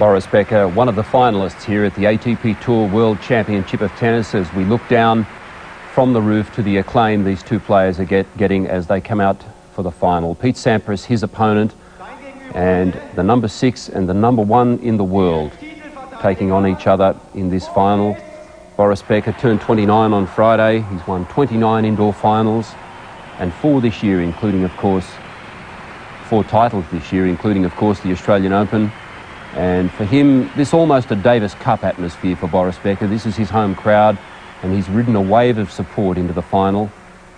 Boris Becker, one of the finalists here at the ATP Tour World Championship of Tennis, as we look down from the roof to the acclaim these two players are getting as they come out for the final. Pete Sampras, his opponent, and the number 6 and the number 1 in the world taking on each other in this final. Boris Becker turned 29 on Friday. He's won 29 indoor finals and 4 this year, including, of course, 4 titles this year, including, of course, the Australian Open. And for him, this almost a Davis Cup atmosphere for Boris Becker. This is his home crowd, and he's ridden a wave of support into the final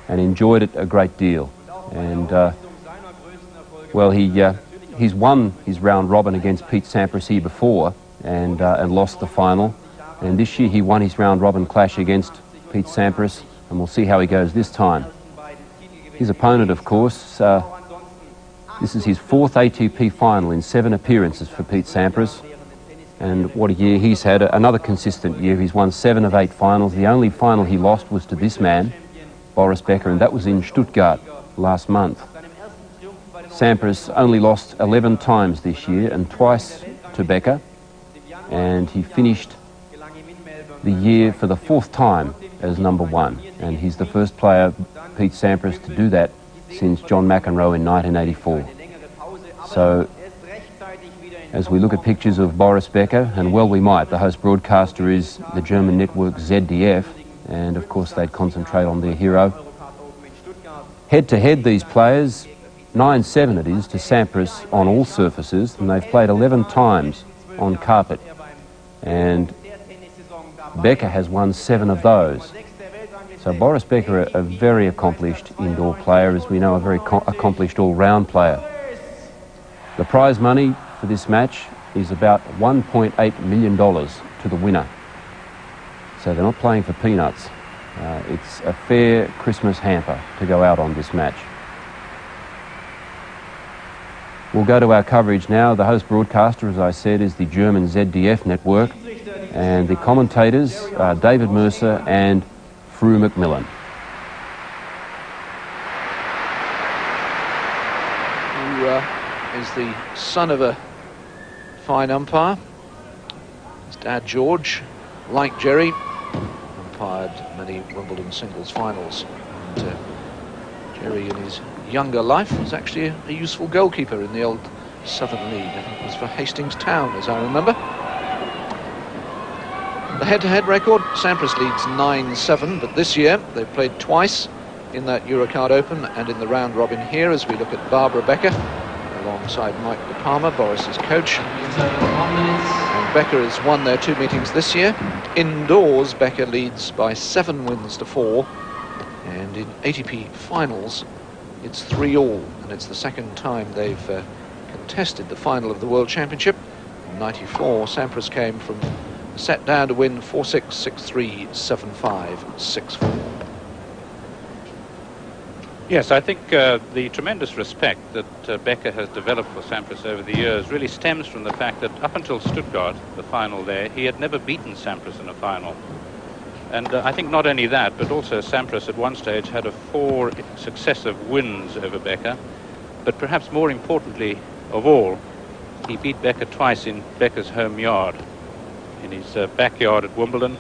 and enjoyed it a great deal. And, well, he's won his round robin against Pete Sampras here before and lost the final. And this year he won his round robin clash against Pete Sampras, and we'll see how he goes this time. His opponent, of course, this is his 4th ATP final in 7 appearances for Pete Sampras. And what a year he's had, another consistent year. He's won 7 of 8 finals. The only final he lost was to this man, Boris Becker, and that was in Stuttgart last month. Sampras only lost 11 times this year and twice to Becker, and he finished the year for the 4th time as number 1. And he's the first player, Pete Sampras, to do that since John McEnroe in 1984. So, as we look at pictures of Boris Becker, and well we might, the host broadcaster is the German network ZDF, and of course they'd concentrate on their hero. Head-to-head, these players, 9-7 it is to Sampras on all surfaces, and they've played 11 times on carpet. And Becker has won 7 of those. So Boris Becker, a very accomplished indoor player, as we know, a very accomplished all-round player. The prize money for this match is about $1.8 million to the winner. So they're not playing for peanuts. It's a fair Christmas hamper to go out on this match. We'll go to our coverage now. The host broadcaster, as I said, is the German ZDF network, and the commentators are David Mercer and Fru McMillan. Who is the son of a fine umpire. His dad, George, like Jerry, umpired many Wimbledon singles finals. And Jerry, in his younger life, was actually a useful goalkeeper in the old Southern League. I think it was for Hastings Town, as I remember. The head-to-head record, Sampras leads 9-7, but this year they've played twice in that Eurocard Open and in the round robin here, as we look at Barbara Becker alongside Mike De Palma, Boris's coach. And Becker has won their 2 meetings this year. Indoors, Becker leads by 7 wins to 4, and in ATP finals it's 3-all, and it's the second time they've contested the final of the World Championship. In '94, Sampras came from set down to win 4-6, 6-3, 7-5, 6-4. Yes, I think the tremendous respect that Becker has developed for Sampras over the years really stems from the fact that up until Stuttgart, the final there, he had never beaten Sampras in a final. And I think not only that, but also Sampras at one stage had 4 successive wins over Becker. But perhaps more importantly of all, he beat Becker twice in Becker's home yard, in his backyard at Wimbledon.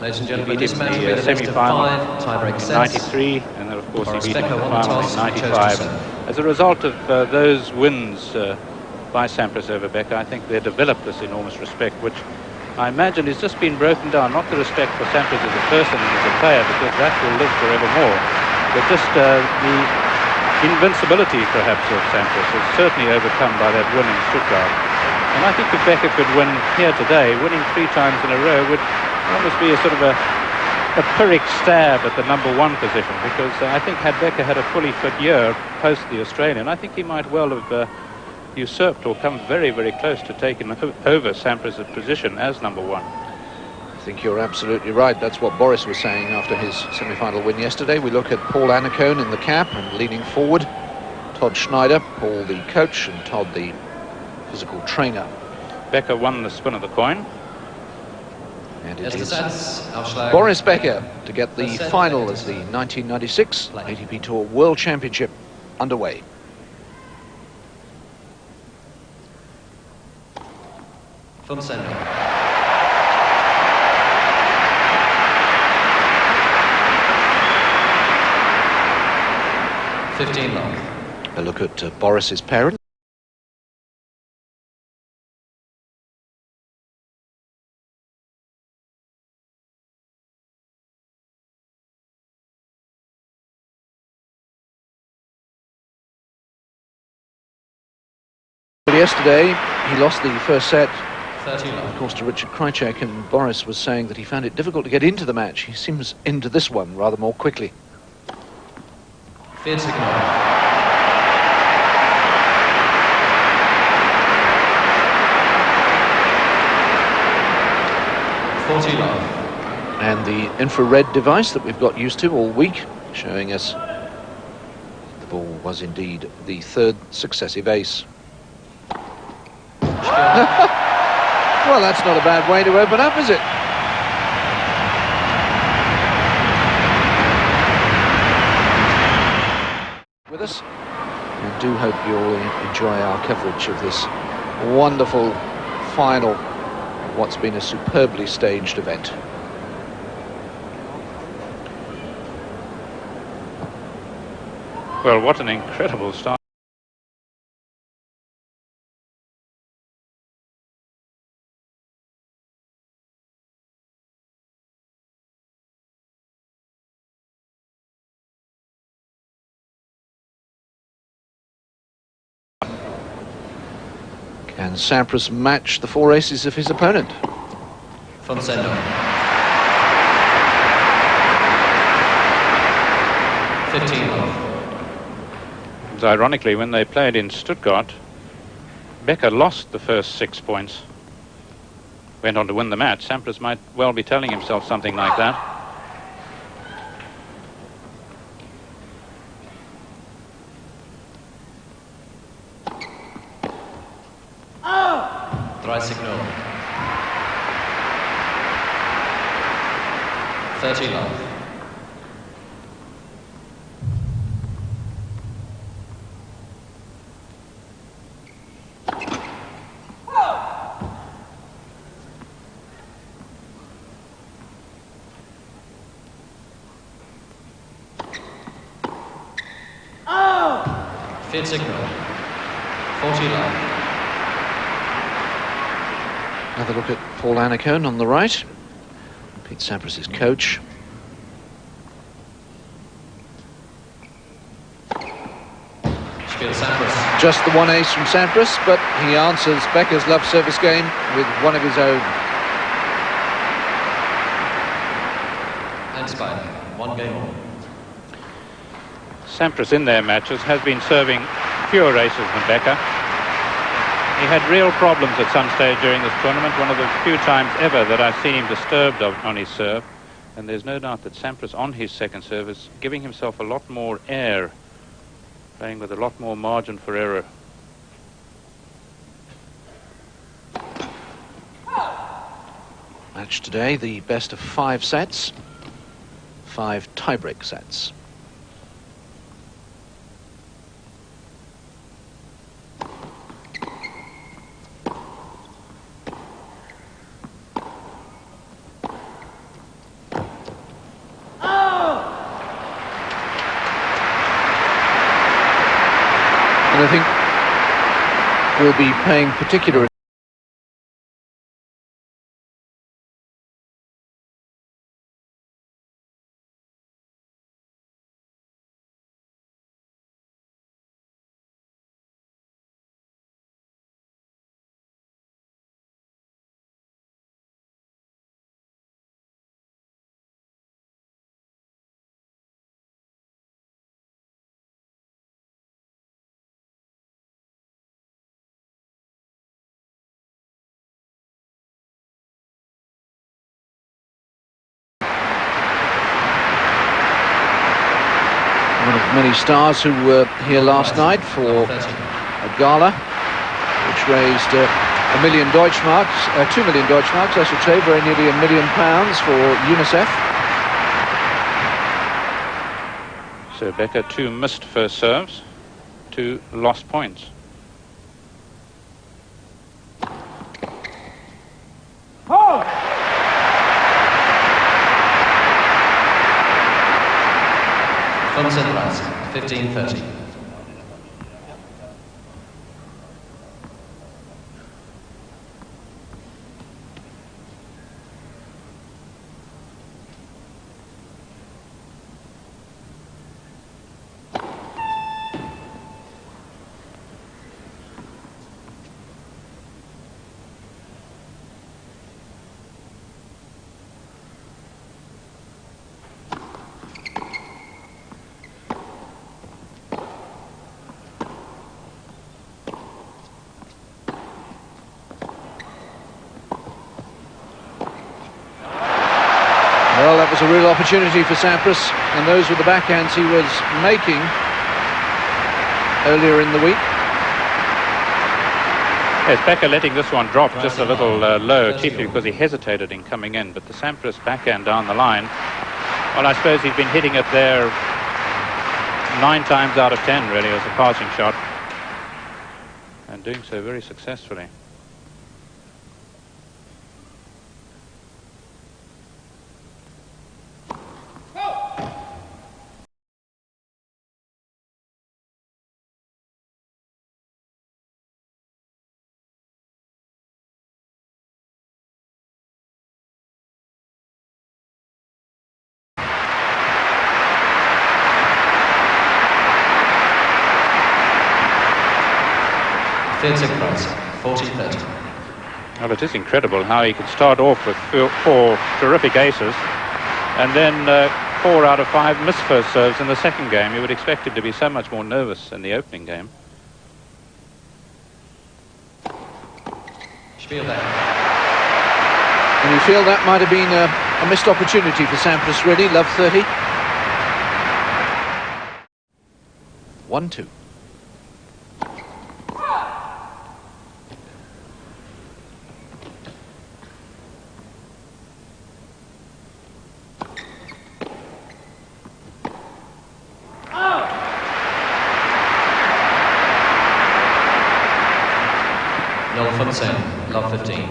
Ladies and He gentlemen, beat this him match in will be the the best of semi-final 5 tiebreak in sets. '93, and then of course Boris he beat him in Becker the won the final in toss and chose to '95. serve. As a result of those wins by Sampras over Becker, I think they developed this enormous respect, which I imagine has just been broken down, not the respect for Sampras as a person and as a player, because that will live forevermore, but just the invincibility perhaps of Sampras is certainly overcome by that win in Stuttgart. And I think if Becker could win here today, winning 3 times in a row would almost be a sort of a Pyrrhic stab at the number 1 position, because I think had Becker had a fully fit year post the Australian, I think he might well have usurped or come very, very close to taking over Sampras' position as number 1. I think you're absolutely right. That's what Boris was saying after his semi-final win yesterday. We look at Paul Annacone in the cap and leaning forward, Todd Schneider, Paul the coach, and Todd the physical trainer. Becker won the spin of the coin. And it is Boris Becker to get the final as the 1996 ATP Tour World Championship underway. From center. 15 love. A look at Boris's parents. Yesterday, he lost the first set, of course, to Richard Krajicek, and Boris was saying that he found it difficult to get into the match. He seems into this one rather more quickly. Field signal. And the infrared device that we've got used to all week, showing us the ball was indeed the third successive ace. Well, that's not a bad way to open up, is it? With us. I do hope you'll enjoy our coverage of this wonderful final of what's been a superbly staged event. Well, what an incredible start. Can Sampras match the four aces of his opponent? From center. 15 love. Ironically, when they played in Stuttgart, Becker lost the first 6 points. Went on to win the match. Sampras might well be telling himself something like that. Try signal. 30 love. Field signal. 40 love. Another look at Paul Annacone on the right. Pete Sampras' coach. Sampras. Just the one ace from Sampras, but he answers Becker's love service game with one of his own. And spike. 1 game on. Sampras in their matches has been serving fewer aces than Becker. He had real problems at some stage during this tournament, one of the few times ever that I've seen him disturbed on his serve. And there's no doubt that Sampras on his second serve is giving himself a lot more air, playing with a lot more margin for error. Match today, the best of 5 sets, 5 tiebreak sets. And I think we'll be paying particular one of many stars who were here last night for a gala which raised $1 million Deutschmarks, 2 million Deutschmarks, I should say, very nearly £1 million for UNICEF. So Becker 2 missed first serves, 2 lost points. set price, 15.30. Well, that was a real opportunity for Sampras, and those were the backhands he was making earlier in the week. Yes, Becker letting this one drop just a little low, chiefly because he hesitated in coming in, but the Sampras backhand down the line, well, I suppose he's been hitting it there 9 times out of 10, really, as a passing shot, and doing so very successfully. Third set price, 14.30. Well, it is incredible how he could start off with 4 terrific aces and then 4 out of 5 missed first serves in the second game. You would expect him to be so much more nervous in the opening game. Spielberg. And you feel that might have been a missed opportunity for Sampras, really. Love 30. 1-2. Love 15.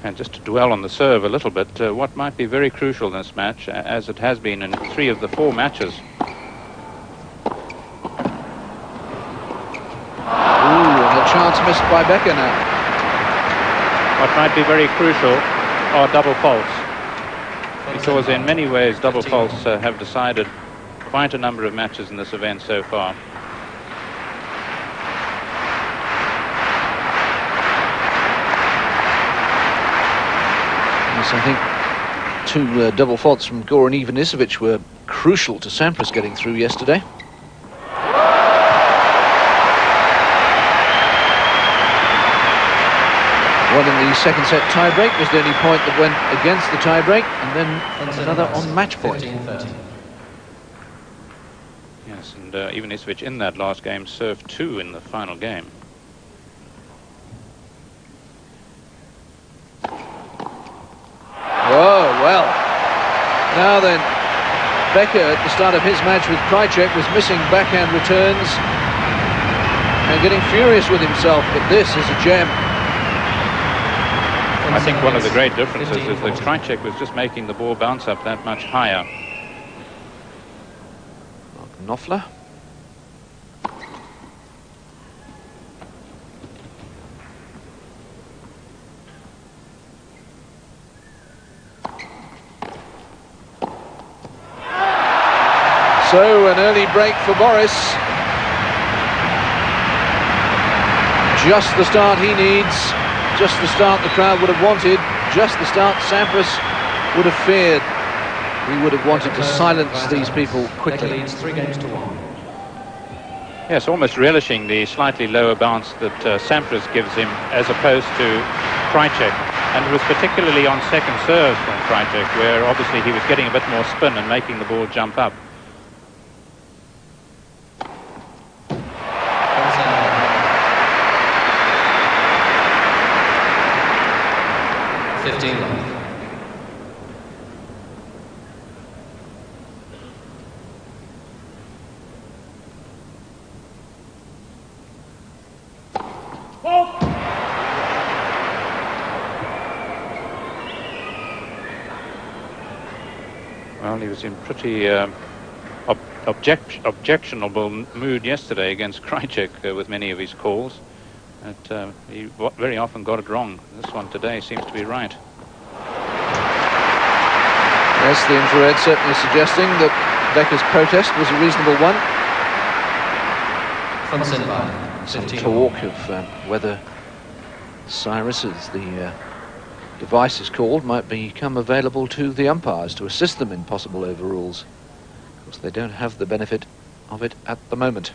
And just to dwell on the serve a little bit, what might be very crucial in this match, as it has been in 3 of the 4 matches. Ooh, and a chance missed by Becker now. What might be very crucial are double faults, because in many ways double faults have decided quite a number of matches in this event so far. I think 2 double faults from Goran Ivanisevic were crucial to Sampras getting through yesterday. One in the second set tiebreak was the only point that went against the tiebreak, and then another on match point. 15.30. Yes, and Ivanisevic in that last game served 2 in the final game. Oh, well. Now then, Becker at the start of his match with Krajicek was missing backhand returns and getting furious with himself, but this is a gem. I think one of the great differences is that Krajicek was just making the ball bounce up that much higher. Knopfler. So an early break for Boris. Just the start he needs, just the start the crowd would have wanted, just the start Sampras would have feared. He would have wanted to silence these people quickly. Becker leads 3 games to 1. Yes, almost relishing the slightly lower bounce that Sampras gives him as opposed to Krajicek. And it was particularly on second serves from Krajicek, where obviously he was getting a bit more spin and making the ball jump up. Well, he was in pretty objectionable mood yesterday against Krajicek with many of his calls. But he very often got it wrong. This one today seems to be right. Yes, the infrared certainly suggesting that Becker's protest was a reasonable one. Some talk of whether Cyrus, as the device is called, might become available to the umpires to assist them in possible overrules. Of course, they don't have the benefit of it at the moment.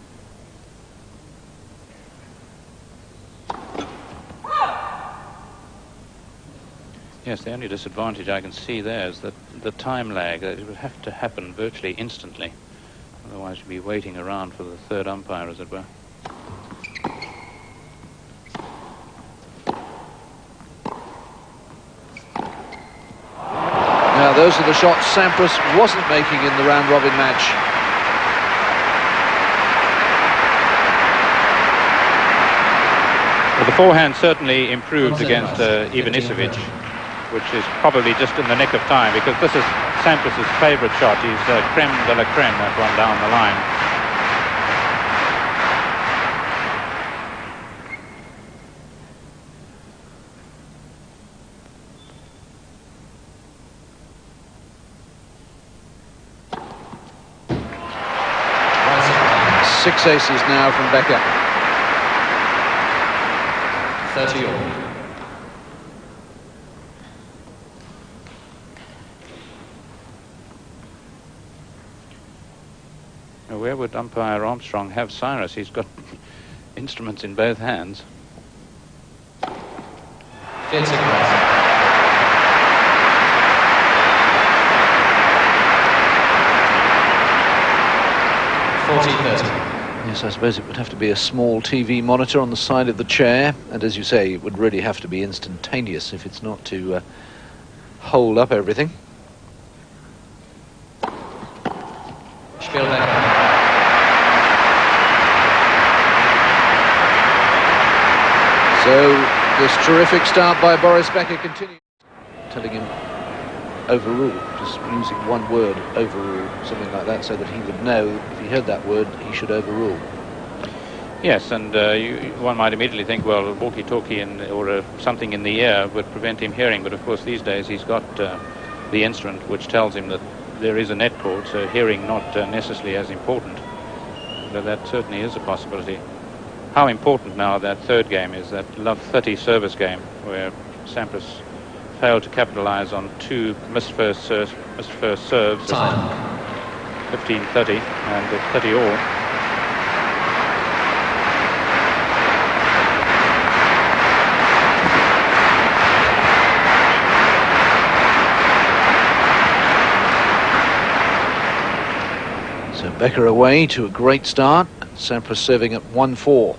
Yes, the only disadvantage I can see there is that the time lag. It would have to happen virtually instantly. Otherwise, you'd be waiting around for the third umpire, as it were. Now, those are the shots Sampras wasn't making in the round-robin match. Well, the forehand certainly improved against Ivanisevic, which is probably just in the nick of time, because this is Sampras' favourite shot. He's creme de la creme, that one down the line. Six aces now from Becker. 30 all. Where would umpire Armstrong have Cyrus? He's got instruments in both hands. Yes, I suppose it would have to be a small TV monitor on the side of the chair, and as you say, it would really have to be instantaneous if it's not to hold up everything. So this terrific start by Boris Becker continues, telling him overrule, just using one word, overrule, something like that, so that he would know if he heard that word, he should overrule. Yes, and one might immediately think, well, walkie-talkie or something in the ear would prevent him hearing, but of course these days he's got the instrument which tells him that there is a net cord, so hearing not necessarily as important. But that certainly is a possibility. How important now that third game is, that love 30 service game, where Sampras failed to capitalize on two missed first serves. Time. 15-30 and 30 all. So Becker away to a great start. Sampras serving at 1-4.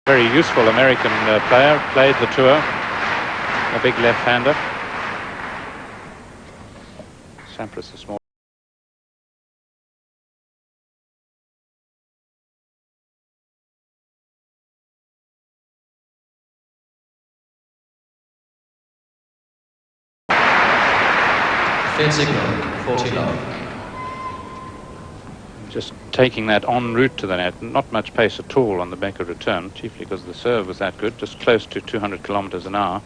Very useful American player, played the tour, a big left-hander. Sampras, a small. Third signal, 40 love. Just taking that en route to the net, not much pace at all on the Becker return, chiefly because the serve was that good, just close to 200 kilometers an hour.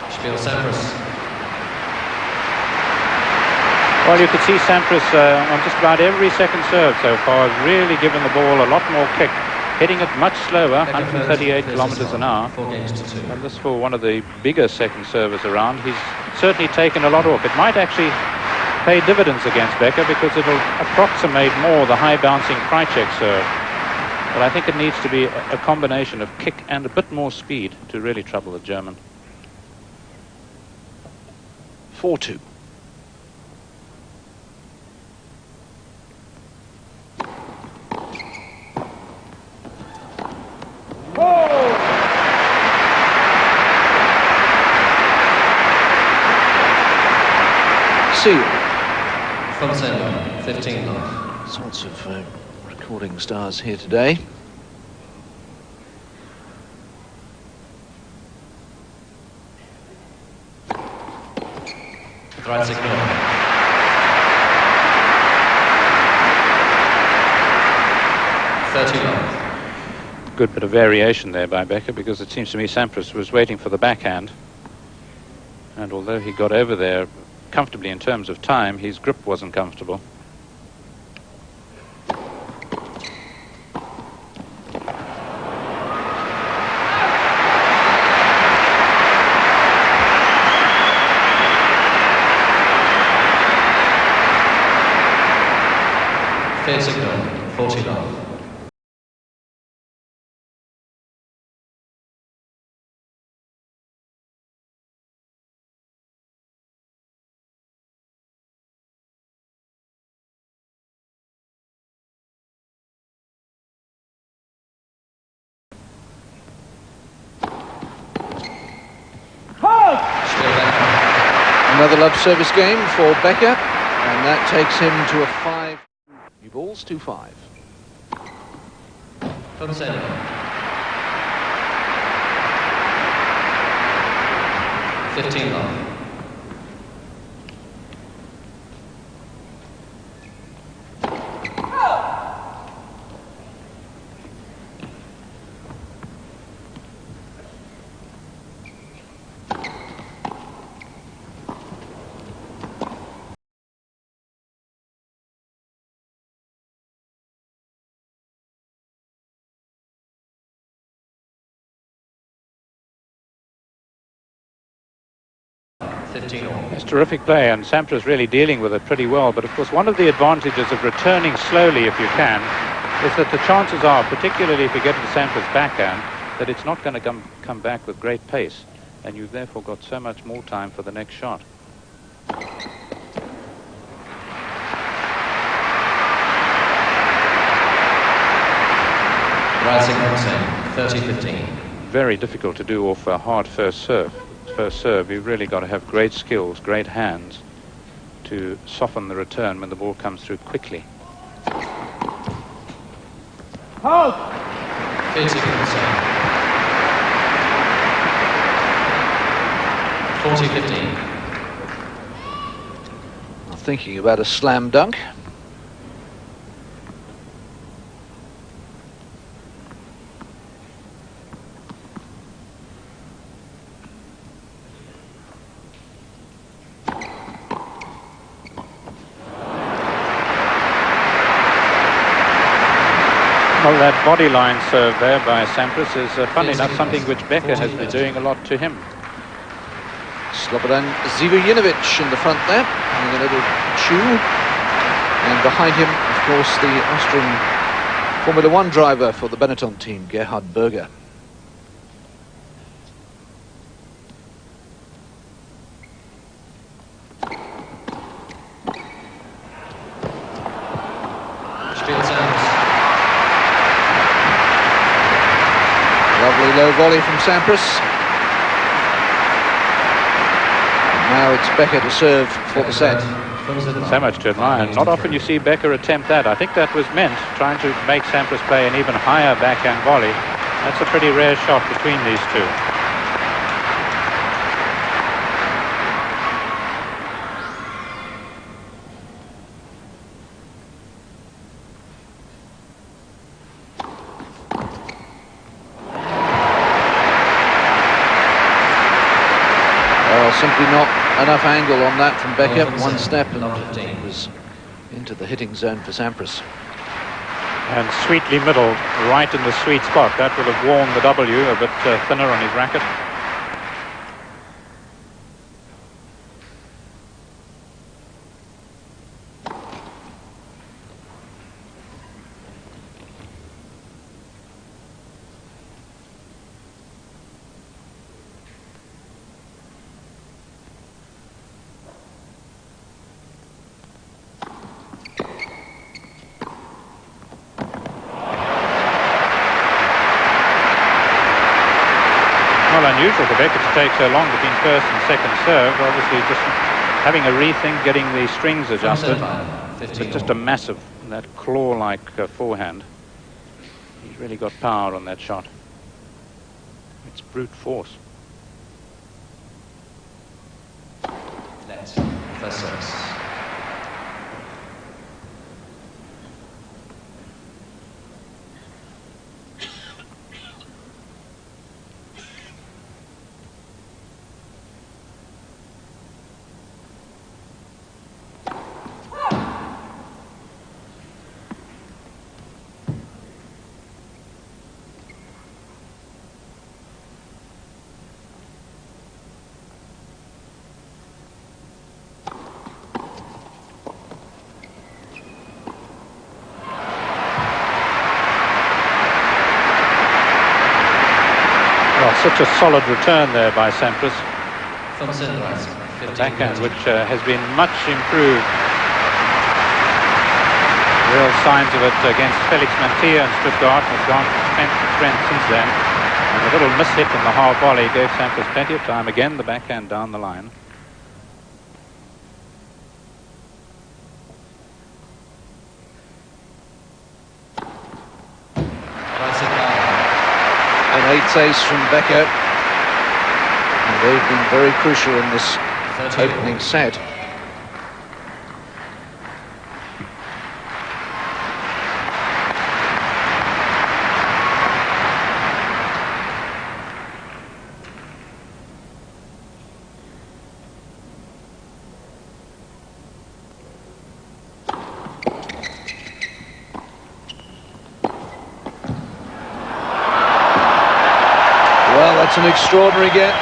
Spiel Sampras. Well, you could see Sampras on just about every second serve so far has really given the ball a lot more kick, hitting it much slower, 138 kilometers an hour. 4 games to 2. And this for one of the bigger second servers around. He's certainly taken a lot off. It might actually pay dividends against Becker because it'll approximate more the high bouncing Krajicek serve. But I think it needs to be a combination of kick and a bit more speed to really trouble the German. 4-2. From Sendo, 15 love. Sorts of recording stars here today. Right signal. Good bit of variation there by Becker, because it seems to me Sampras was waiting for the backhand, and although he got over there comfortably in terms of time, his grip wasn't comfortable. Fair signal, 40 love. Another love service game for Becker, and that takes him to a 5. New balls, 2-5. From Sendo. 15 love. It's terrific play, and Sampras really dealing with it pretty well. But of course, one of the advantages of returning slowly, if you can, is that the chances are, particularly if you get to Sampras' backhand, that it's not going to come back with great pace, and you've therefore got so much more time for the next shot. Rising on 30-15. Very difficult to do off a hard first serve. First serve, you've really got to have great skills, great hands to soften the return when the ball comes through quickly. 40-15. Thinking about a slam dunk. Well, that body line serve there by Sampras is, funny enough, something which Becker has been doing a lot to him. Slobodan Zivojinovic in the front there, having a little chew. And behind him, of course, the Austrian Formula One driver for the Benetton team, Gerhard Berger. Lovely low volley from Sampras. And now it's Becker to serve for the set. So much to admire, and not often you see Becker attempt that. I think that was meant, trying to make Sampras play an even higher backhand volley. That's a pretty rare shot between these two. Simply not enough angle on that from Becker. Well, One step and number 15. it was into the hitting zone for Sampras. And sweetly middle, right in the sweet spot. That would have worn the W a bit thinner on his racket. Well, unusual for Becker to take so long between first and second serve. Obviously, just having a rethink, getting the strings adjusted. It's just a massive, that claw-like forehand. He's really got power on that shot. It's brute force. Net. First service. Such a solid return there by Sampras. From Sampras. The backhand, which has been much improved. Real signs of it against Felix Mantilla in Stuttgart. Has gone from strength to strength since then. And a little mishit in the half volley gave Sampras plenty of time. Again, the backhand down the line. An 8th ace from Becker, and they've been very crucial in this opening set. That's an extraordinary get.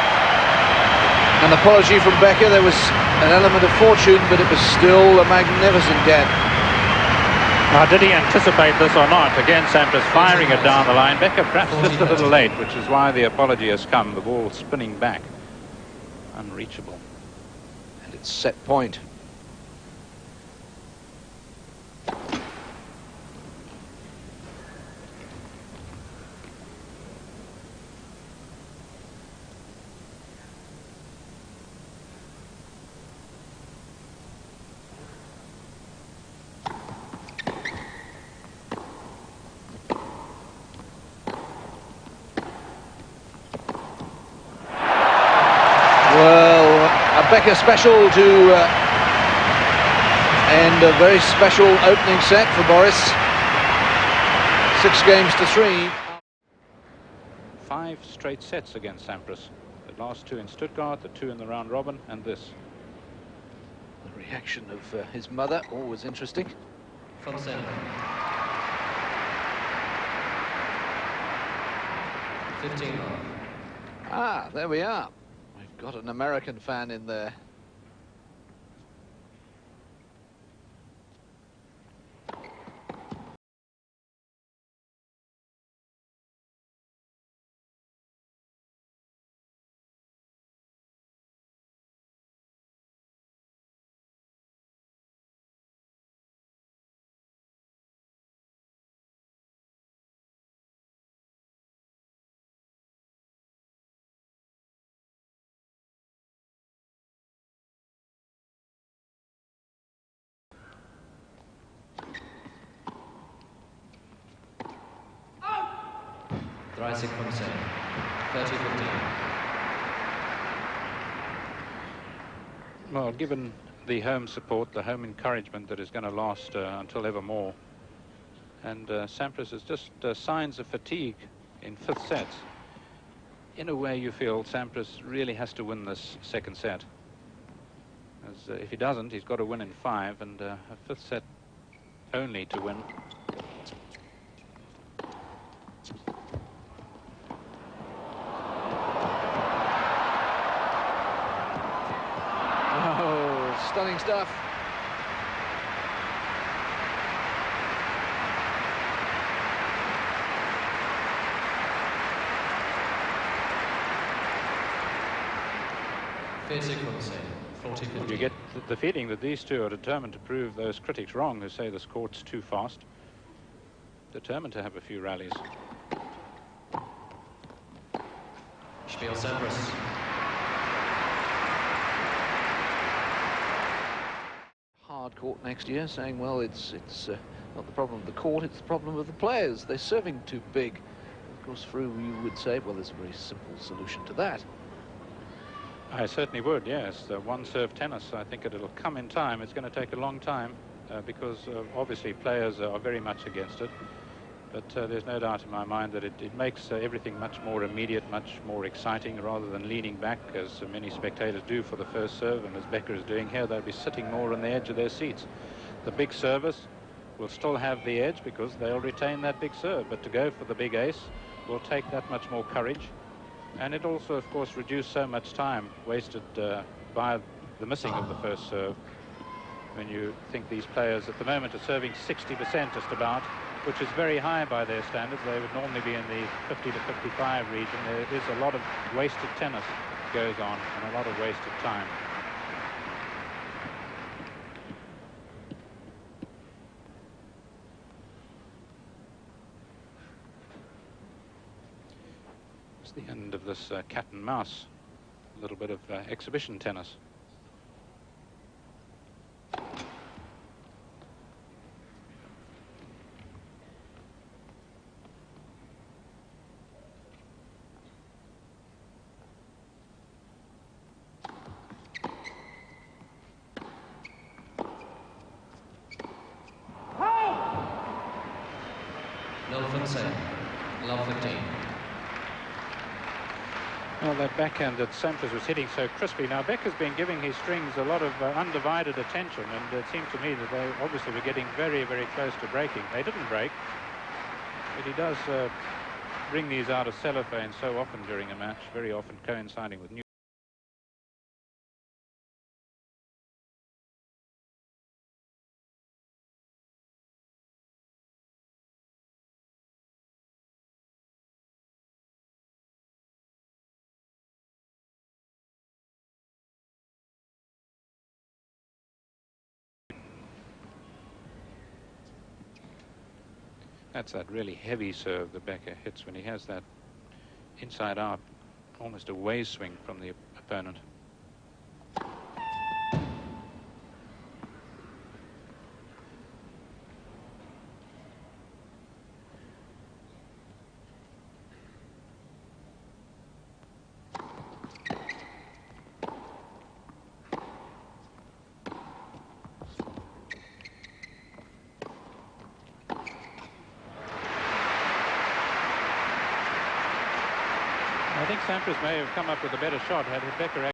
An apology from Becker. There was an element of fortune, but it was still a magnificent get. Now, did he anticipate this or not? Again, Sampras firing it down the line. Becker perhaps just a little late, which is why the apology has come. The ball spinning back. Unreachable. And it's set point. Becker special to end a very special opening set for Boris. 6-3. 5 straight sets against Sampras. The last 2 in Stuttgart, the 2 in the round robin, and this. The reaction of his mother, always interesting. From center. 15 love. Ah, there we are. We've got an American fan in there. Rising from center. 30-15. Well, given the home support, the home encouragement that is going to last until evermore, and Sampras has just signs of fatigue in 5th sets. In a way, you feel Sampras really has to win this 2nd set. As, if he doesn't, he's got to win in 5 and a 5th set only to win. Oh, stunning stuff. You get the feeling that these two are determined to prove those critics wrong who say this court's too fast. Determined to have a few rallies. Spiel Sampras. Hard court next year, saying, well, it's not the problem of the court, it's the problem of the players. They're serving too big. Of course, Fru, you would say, well, there's a very simple solution to that. I certainly would, yes. One-serve tennis, I think it'll come in time. It's going to take a long time because obviously players are very much against it. But there's no doubt in my mind that it makes everything much more immediate, much more exciting, rather than leaning back, as many spectators do for the first serve, and as Becker is doing here, they'll be sitting more on the edge of their seats. The big service will still have the edge because they'll retain that big serve, but to go for the big ace will take that much more courage. And it also, of course, reduced so much time wasted by the missing of the first serve. When you think these players at the moment are serving 60% just about, which is very high by their standards. They would normally be in the 50 to 55 region. There is a lot of wasted tennis goes on and a lot of wasted time. It's the end of this cat and mouse, a little bit of exhibition tennis. Well, that backhand that Sampras was hitting so crisply. Now, Becker's been giving his strings a lot of undivided attention, and it seemed to me that they obviously were getting very, very close to breaking. They didn't break, but he does bring these out of cellophane so often during a match, very often coinciding with new. That's that really heavy serve that Becker hits when he has that inside out, almost a way swing from the opponent. I think Sampras may have come up with a better shot had Becker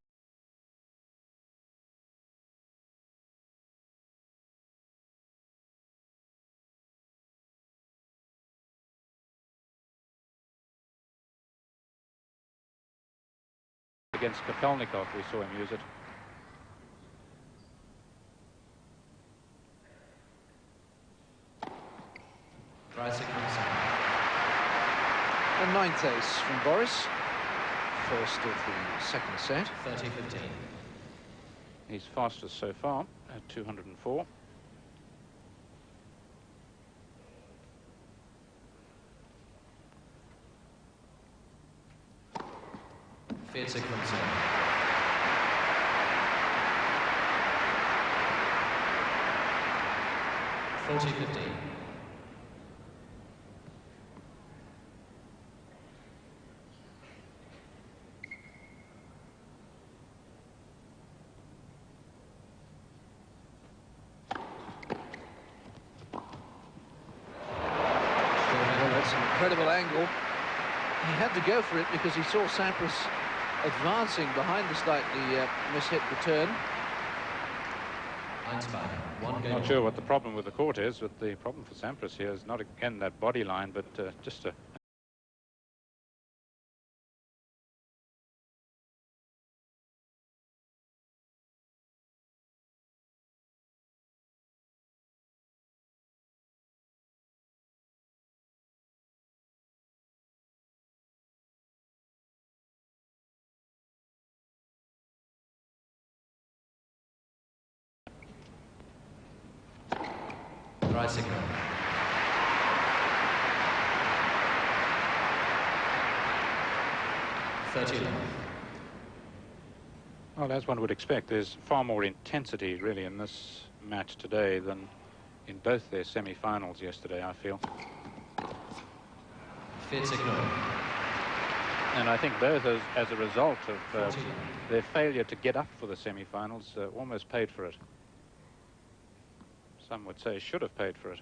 against Kapelnikov. We saw him use it. A ninth ace from Boris. First of the second set. 30-15. He's fastest so far at 204. Vier Sekunden. 40-15. Incredible angle. He had to go for it because he saw Sampras advancing behind the slightly mishit return. Einsbein, 1 game. Not sure what the problem with the court is, but the problem for Sampras here is not again that body line, but just a Dry signal. 30 love. Well, as one would expect, there's far more intensity really in this match today than in both their semi-finals yesterday, I feel. 40 signal. And I think both as a result of their failure to get up for the semi-finals almost paid for it. Some would say should have paid for it.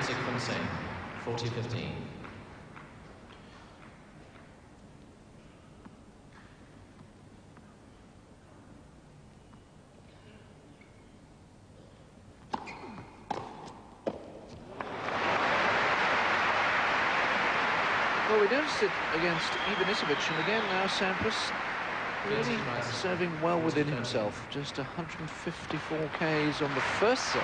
From Singh, 40-15. Well, we noticed it against Ivanisevic, and again now Sampras really serving well within himself. Just 154 Ks on the first serve.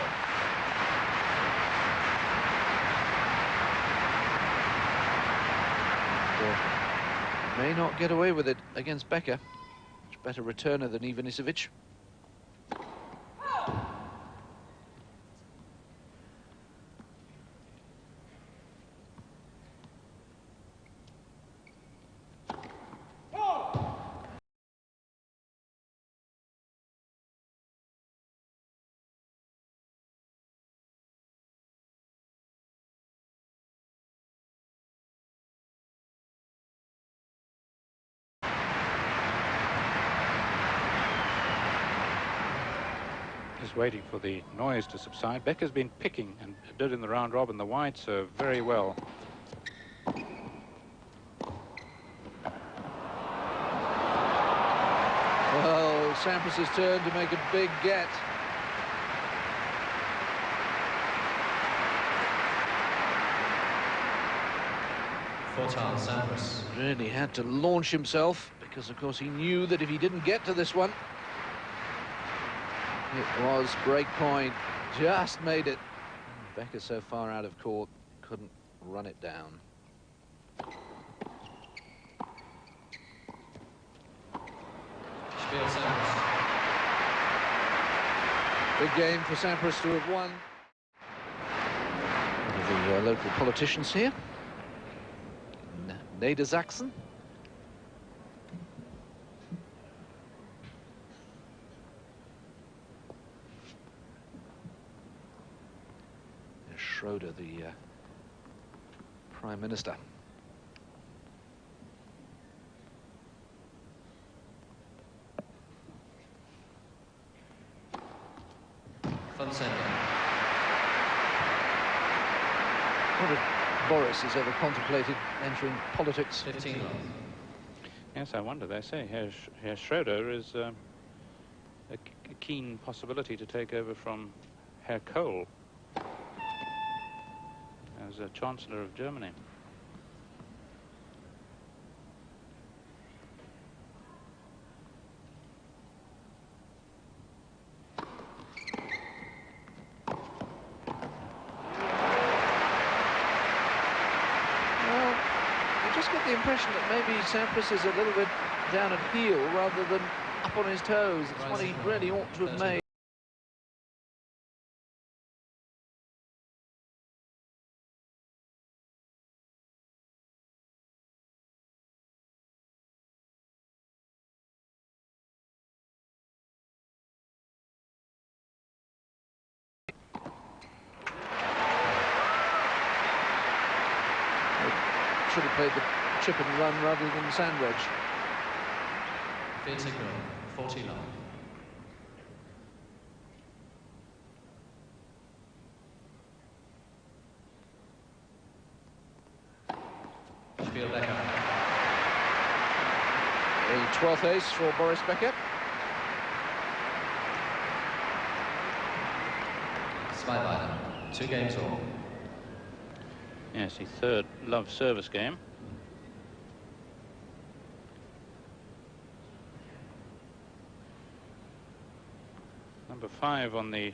May not get away with it against Becker. Much better returner than Ivanisevic. Just waiting for the noise to subside. Becker's been picking and did in the round robin the wide serve very well. Well, Sampras' turn to make a big get. Fortan Sampras. Really had to launch himself because, of course, he knew that if he didn't get to this one, it was break point. Just made it. Becker so far out of court, couldn't run it down. Spiel Sampras. Big game for Sampras to have won. The local politicians here. Niedersachsen. Schroeder, the Prime Minister. Fonseca. Wonder if Boris has ever contemplated entering politics. 15 love. Yes, I wonder. They say Herr Schroeder is a keen possibility to take over from Herr Kohl as a Chancellor of Germany. Well, you just get the impression that maybe Sampras is a little bit down at heel rather than up on his toes. It's what he really ought to have made. should have played the chip and run rather than sand wedge. Field signal, 40 love. Spiel Becker. A 12th ace for Boris Becker. Zweibeiner, 2 games all. Yes, his third love service game. Number 5 on the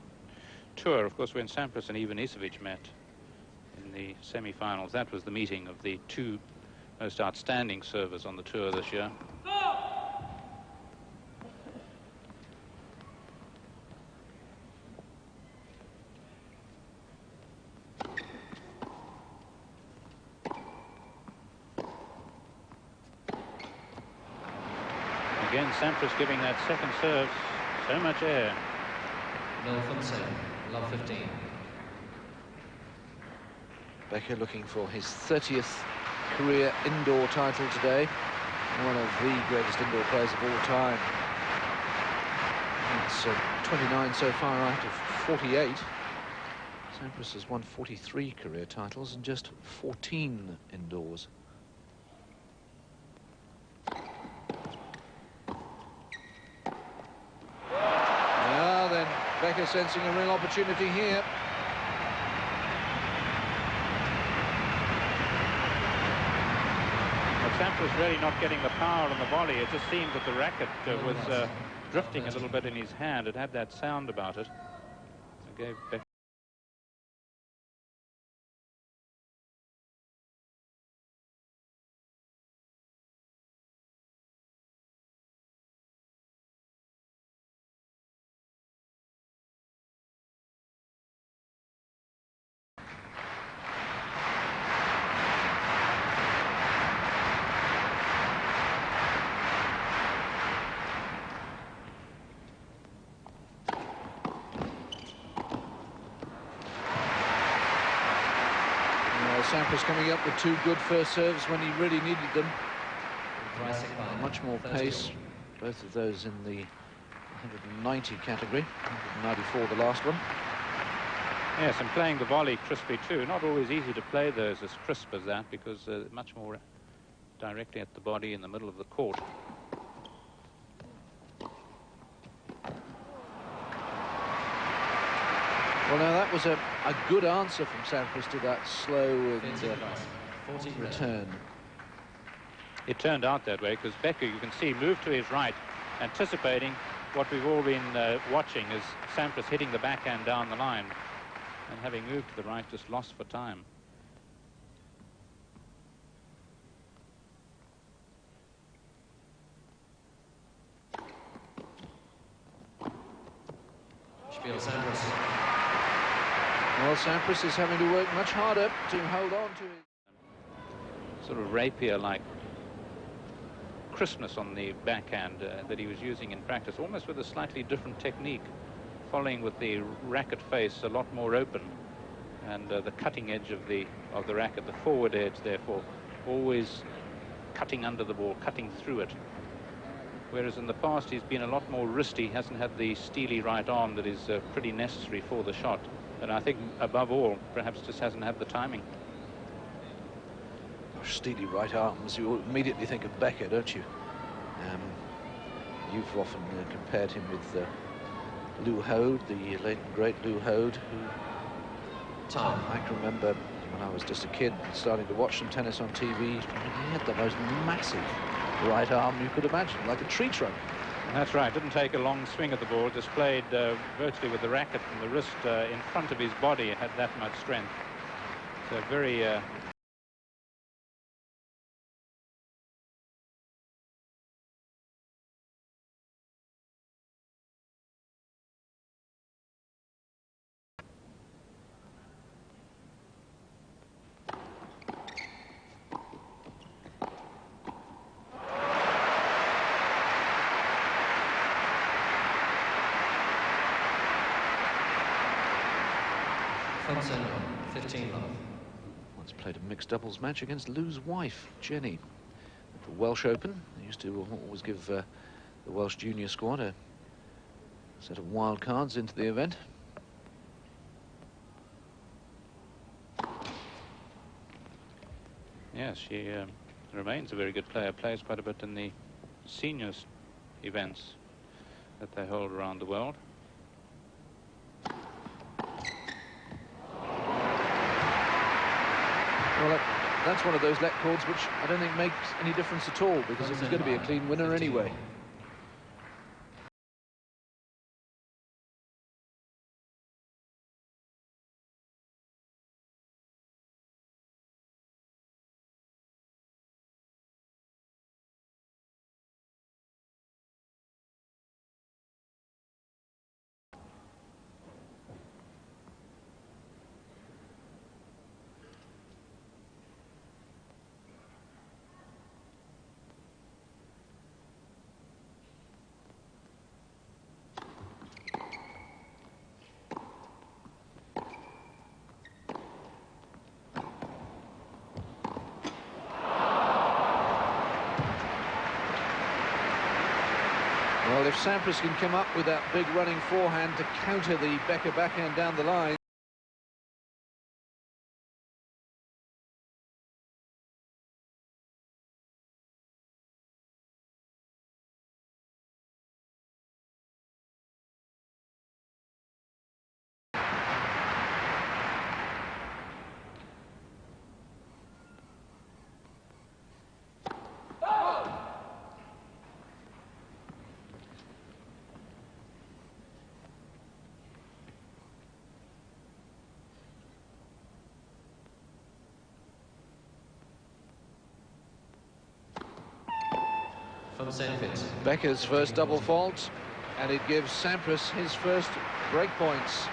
tour, of course, when Sampras and Ivanisevic met in the semi-finals. That was the meeting of the 2 most outstanding servers on the tour this year. Again, Sampras giving that second serve so much air. 0-15, love 15. Becker looking for his 30th career indoor title today. One of the greatest indoor players of all time. It's 29 so far out of 48. Sampras has won 43 career titles and just 14 indoors. Now then, Becker sensing a real opportunity here. Sampras really not getting the power on the volley. It just seemed that the racket was drifting a little bit in his hand. It had that sound about it. It gave Becker. Sampras coming up with 2 good first serves when he really needed them. Much more pace. Both of those in the 190 category. 194 the last one. Yes, and playing the volley crisply too. Not always easy to play those as crisp as that, because much more directly at the body in the middle of the court. Well, now that was a good answer from Sampras to that slow and return. It turned out that way because Becker, you can see, moved to his right, anticipating what we've all been watching is Sampras hitting the backhand down the line, and having moved to the right, just lost for time. Spiel Sampras. Well, Sampras is having to work much harder to hold on to it. Sort of rapier-like crispness on the backhand that he was using in practice, almost with a slightly different technique, following with the racket face a lot more open, and the cutting edge of the racket, the forward edge, therefore, always cutting under the ball, cutting through it. Whereas in the past he's been a lot more wristy, hasn't had the steely right arm that is pretty necessary for the shot. And I think, above all, perhaps just hasn't had the timing. Steely right arms, you immediately think of Becker, don't you? You've often compared him with Lou Hode, the late and great Lou Hode, who I can remember when I was just a kid starting to watch some tennis on TV. He had the most massive right arm you could imagine, like a tree trunk. That's right, didn't take a long swing at the ball, just played virtually with the racket and the wrist in front of his body. It had that much strength. So very... played a mixed doubles match against Lou's wife, Jenny, at the Welsh Open. They used to always give the Welsh junior squad a set of wild cards into the event. Yes, she remains a very good player, plays quite a bit in the seniors events that they hold around the world. Well, that's one of those let chords which I don't think makes any difference at all, because it's going to be a clean winner anyway. Well, if Sampras can come up with that big running forehand to counter the Becker backhand down the line. From St. Vincent. Becker's first double fault, and it gives Sampras his first break points.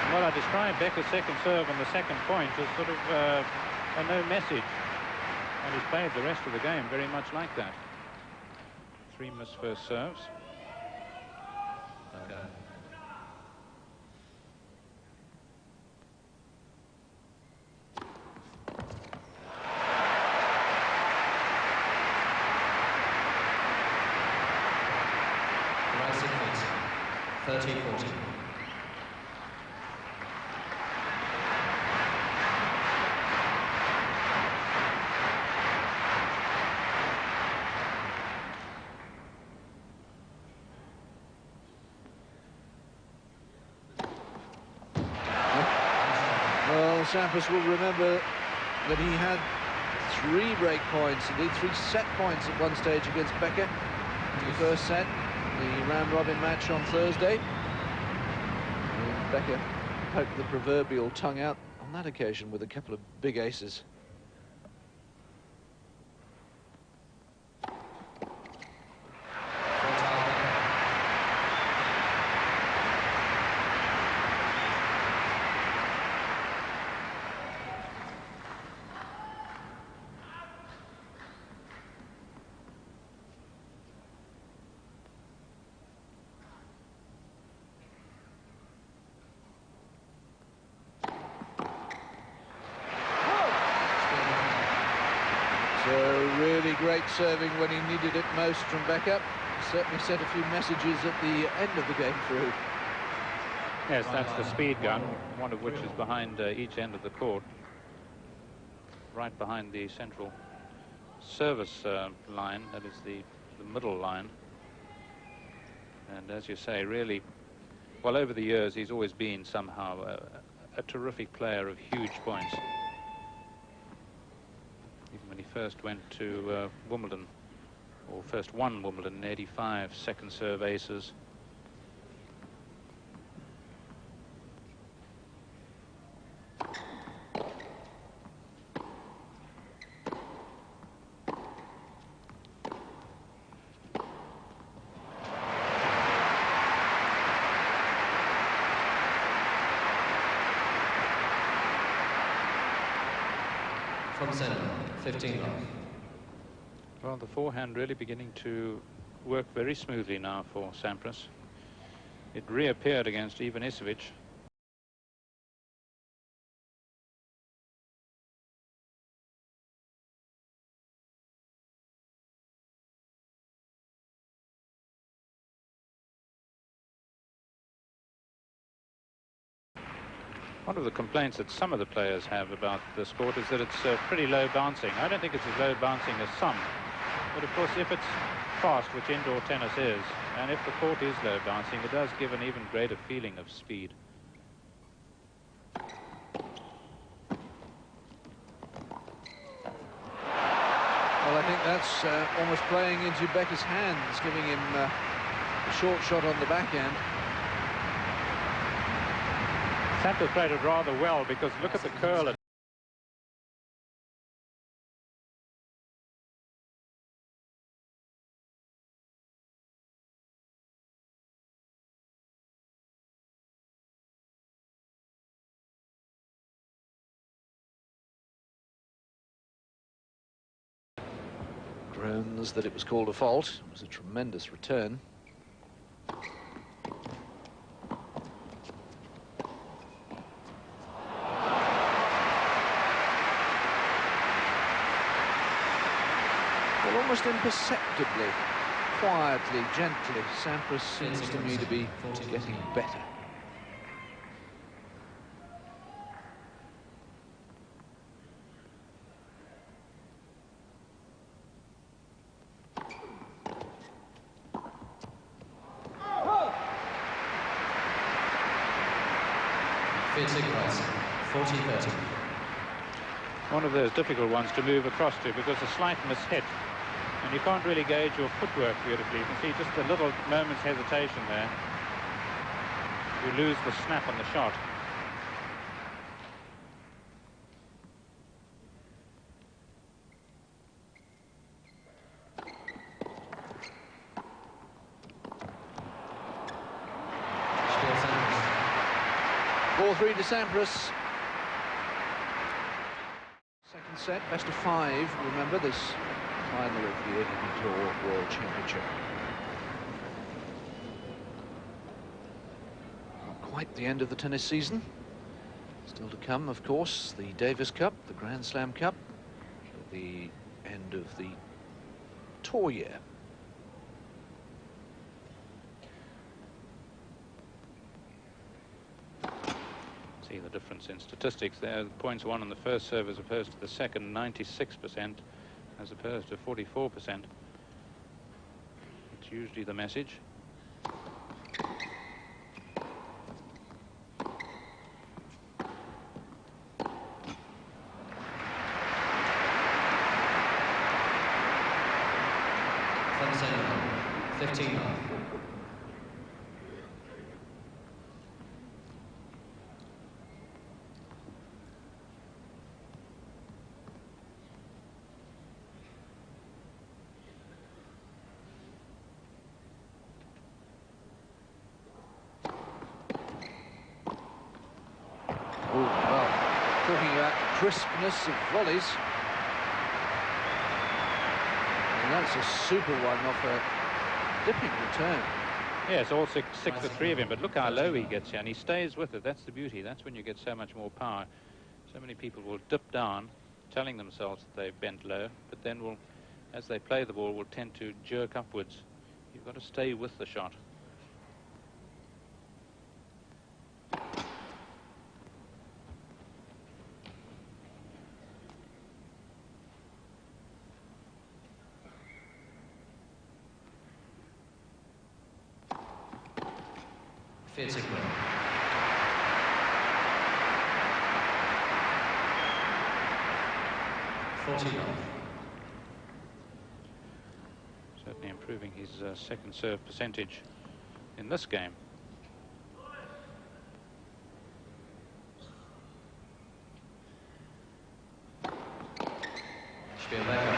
Well, I described Becker's second serve on the second point as sort of a no message, and he's played the rest of the game very much like that. 3 missed first serves. Okay. St. Vincent, 13-14. Well, Sampras will remember that he had 3 break points, indeed 3 set points at one stage against Becker in the first set, the round-robin match on Thursday. And Becker poked the proverbial tongue out on that occasion with a couple of big aces. So really great serving when he needed it most from Becker. Certainly sent a few messages at the end of the game through. Yes, that's the speed gun, one of which is behind each end of the court, right behind the central service line, that is the middle line. And as you say, really, well, over the years he's always been somehow a terrific player of huge points. Even when he first went to Wimbledon, or first won Wimbledon in '85, second serve aces. From center, 15 love. Well, the forehand really beginning to work very smoothly now for Sampras. It reappeared against Ivanisevic. One of the complaints that some of the players have about the sport is that it's pretty low bouncing. I don't think it's as low bouncing as some. But of course, if it's fast, which indoor tennis is, and if the court is low bouncing, it does give an even greater feeling of speed. Well, I think that's almost playing into Becker's hands, giving him a short shot on the backhand. Sampras played it rather well, because look at the curl. Groans that it was called a fault. It was a tremendous return. Well, almost imperceptibly, quietly, gently, Sampras seems to me to be getting better. One of those difficult ones to move across to, because a slight mishit, and you can't really gauge your footwork beautifully. You can see just a little moment's hesitation there. You lose the snap on the shot. Ball 3 to Sampras. Second set, best of 5. Remember this final of the ATP Tour World Championship. Not quite the end of the tennis season. Still to come, of course, the Davis Cup, the Grand Slam Cup, the end of the tour year. See the difference in statistics there. The points won on the first serve as opposed to the second, 96% as opposed to 44%. It's usually the message. Talking about crispness of volleys. And that's a super one off a dipping return. Yes, all six to 3 of him, but look how low he gets here, and he stays with it. That's the beauty. That's when you get so much more power. So many people will dip down, telling themselves that they've bent low, but then will, as they play the ball, will tend to jerk upwards. You've got to stay with the shot. Certainly improving his second serve percentage in this game. Becker.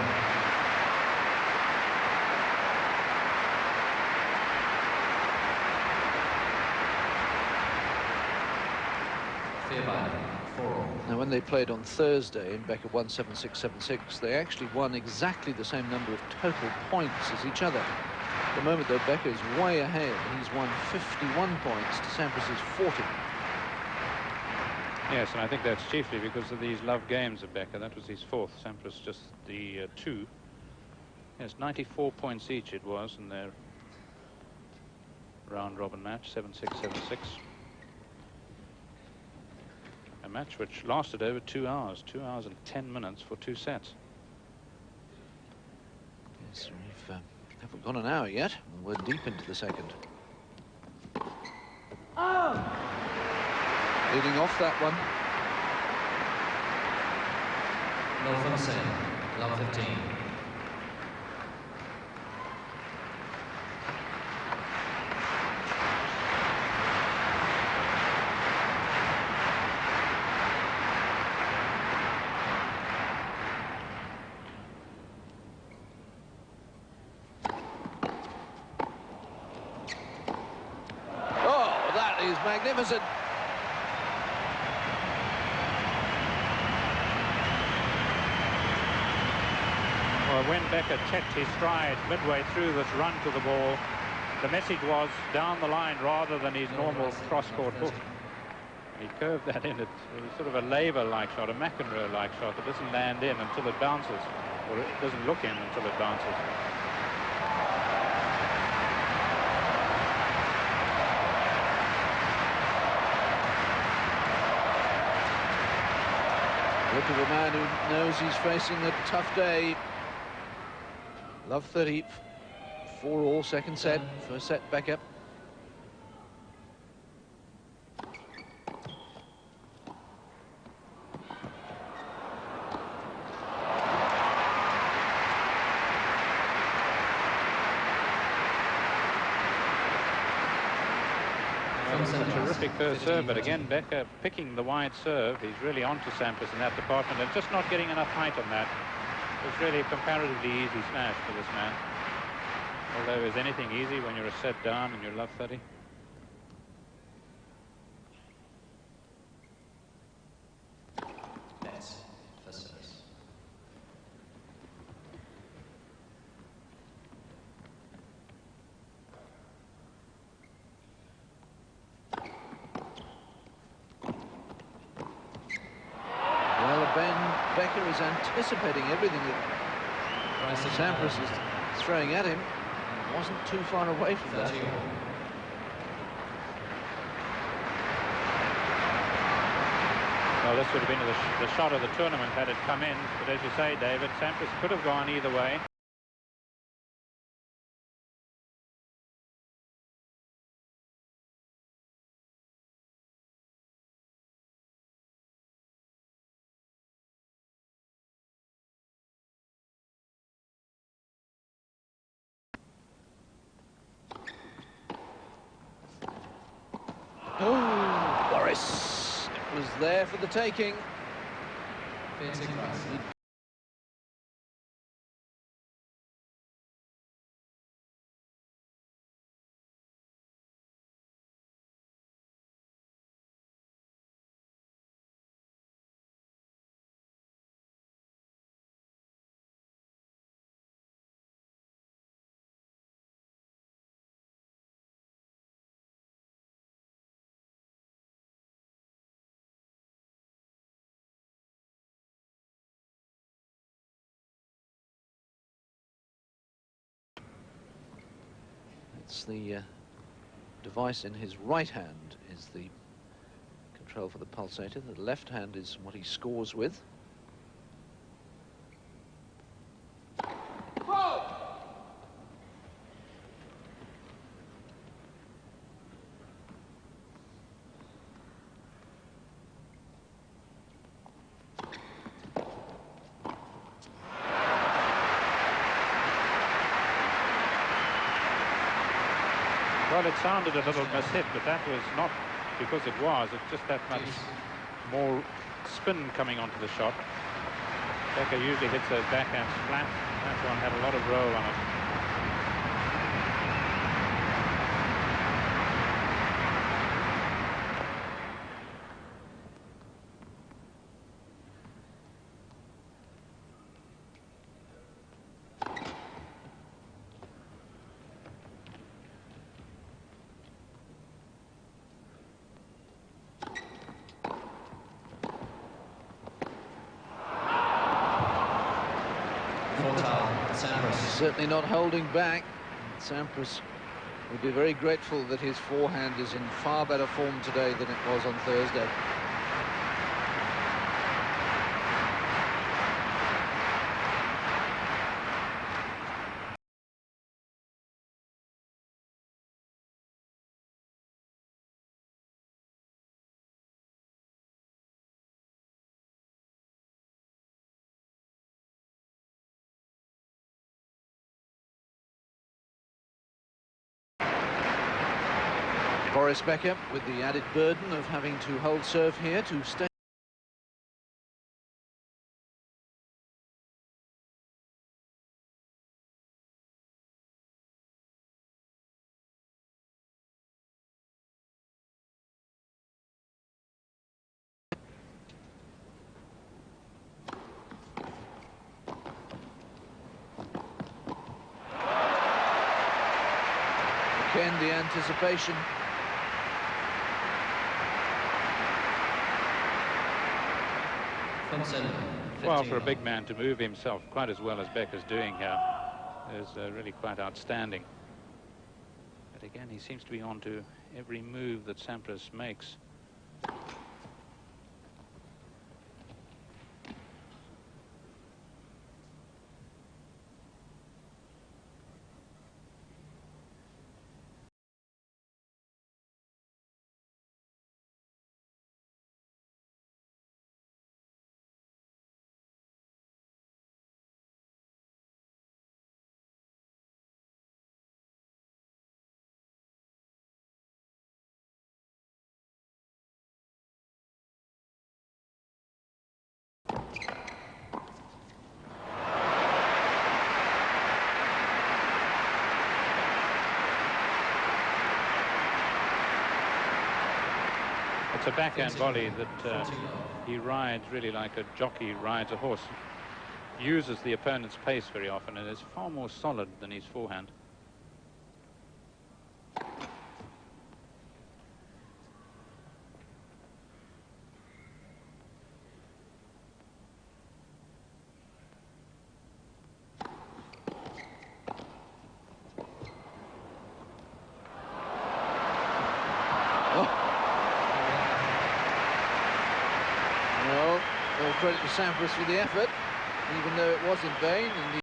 Now, when they played on Thursday and Becker won 7-6, 7-6, they actually won exactly the same number of total points as each other. the moment, though, Becker's way ahead. He's won 51 points to Sampras's 40. Yes, and I think that's chiefly because of these love games of Becker. That was his fourth. Sampras just the 2. Yes, 94 points each it was in their round-robin match, 7-6, 7-6. A match which lasted over 2 hours, 2 hours and 10 minutes for 2 sets. Yes, we haven't gone an hour yet, and we're deep into the second. Leading off that one. Love 15. Love 15. Oh, that is magnificent. Well, when Becker checked his stride midway through this run to the ball, the message was down the line rather than his normal cross-court hook. And he curved that in. It was sort of a Laver-like shot, a McEnroe-like shot. It doesn't land in until it bounces, or it doesn't look in until it bounces. Look at the man who knows he's facing a tough day. Love 30, 4-all, second set, first set, Becker. A terrific first serve, but again, Becker picking the wide serve. He's really onto Sampras in that department and just not getting enough height on that. It's really a comparatively easy smash for this man. Although is anything easy when you're a set down and you're love 30? Nets for service. Well, Becker is anticipating everything that Sampras is throwing at him. He wasn't too far away from that. Well, this would have been the shot of the tournament had it come in. But as you say, David, Sampras could have gone either way. Oh, Boris. It was there for the taking. It's the device in his right hand is the control for the pulsator. The left hand is what he scores with. Well, it sounded a little mishit, but that was not because it was. It's just that much more spin coming onto the shot. Becker usually hits those backhands flat. That one had a lot of roll on it. Sampras. Certainly not holding back. Sampras would be very grateful that his forehand is in far better form today than it was on Thursday. Boris Becker with the added burden of having to hold serve here to stay. Again, the anticipation. Well, for a big man to move himself quite as well as Becker's doing here is really quite outstanding. But again, he seems to be on to every move that Sampras makes. It's a backhand volley that he rides really like a jockey rides a horse. Uses the opponent's pace very often and is far more solid than his forehand. All credit to Sampras for the effort, even though it was in vain. And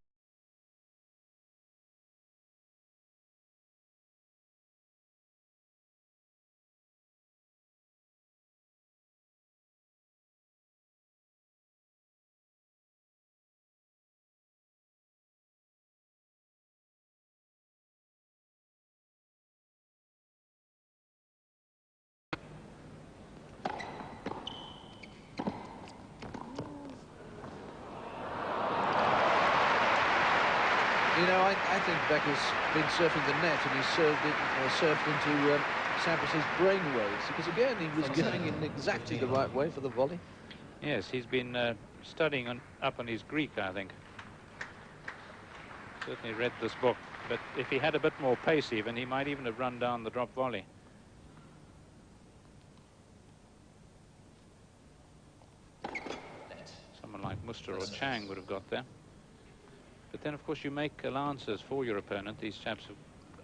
you know, I think Becker's been surfing the net and he's surfed into Sampras's brainwaves, because again he was going in exactly the right way for the volley. Yes, he's been studying up on his Greek, I think. Certainly read this book, but if he had a bit more pace even, he might even have run down the drop volley. Someone like Muster or Chang would have got there. But then, of course, you make allowances for your opponent. These chaps are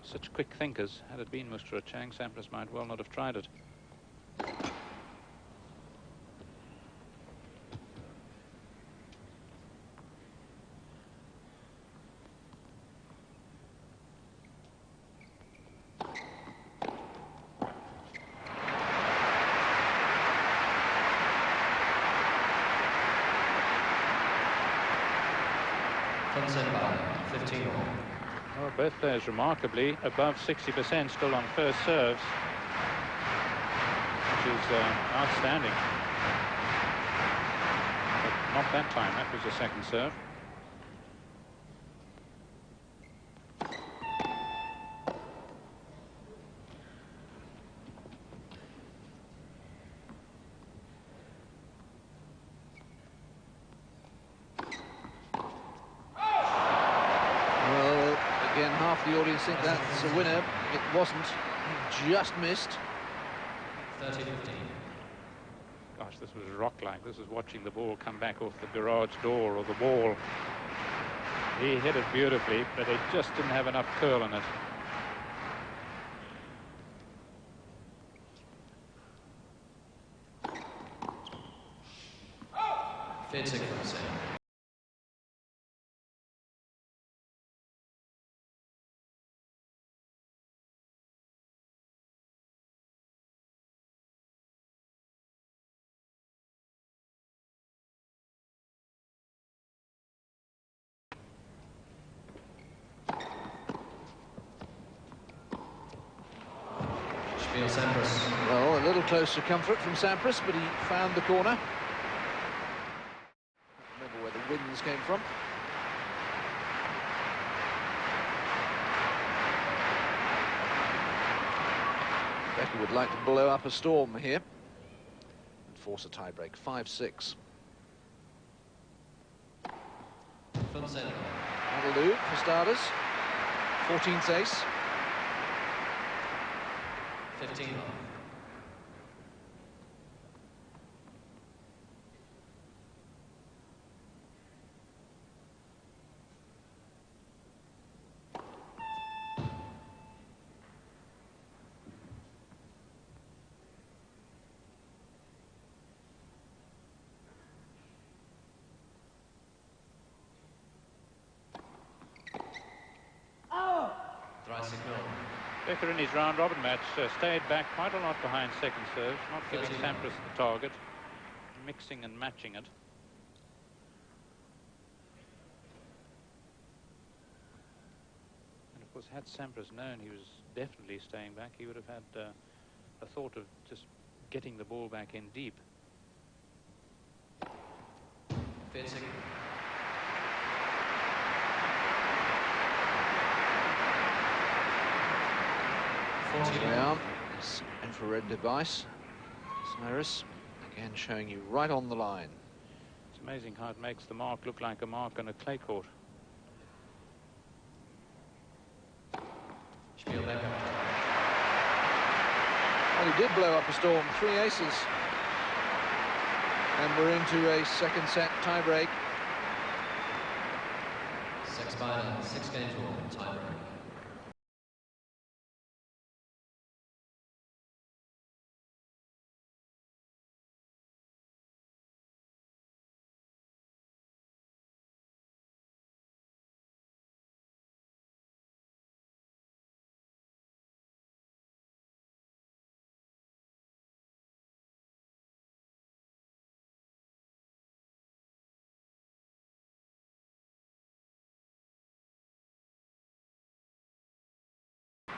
such quick thinkers. Had it been Muster or Chang, Sampras might well not have tried it. Well, both players remarkably above 60% still on first serves, which is outstanding. But not that time. That was a second serve. Half the audience think that's a winner. It wasn't. He just missed. 30-15. Gosh, this was rock-like. This is watching the ball come back off the garage door or the wall. He hit it beautifully, but it just didn't have enough curl in it. Sampras. Well, a little close to comfort from Sampras, but he found the corner. Remember where the winds came from. Becker would like to blow up a storm here and force a tiebreak. 5-6. That'll do for starters. 14th ace. 15. Becker in his round-robin match stayed back quite a lot behind second serves, not giving Sampras the target, mixing and matching it. And of course, had Sampras known he was definitely staying back, he would have had a thought of just getting the ball back in deep. Down this infrared device. Sampras again showing you right on the line. It's amazing how it makes the mark look like a mark on a clay court. Well, he did blow up a storm. 3 aces. And we're into a second set tiebreak. 6 games all, tiebreak.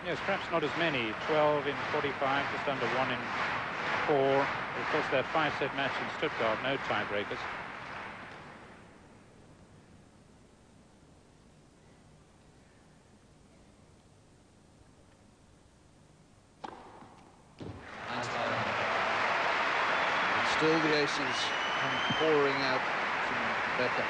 Yes, perhaps not as many. 12 in 45, just under 1 in 4. Of course, their 5-set match in Stuttgart, no tiebreakers. And still the aces come pouring out from Becker.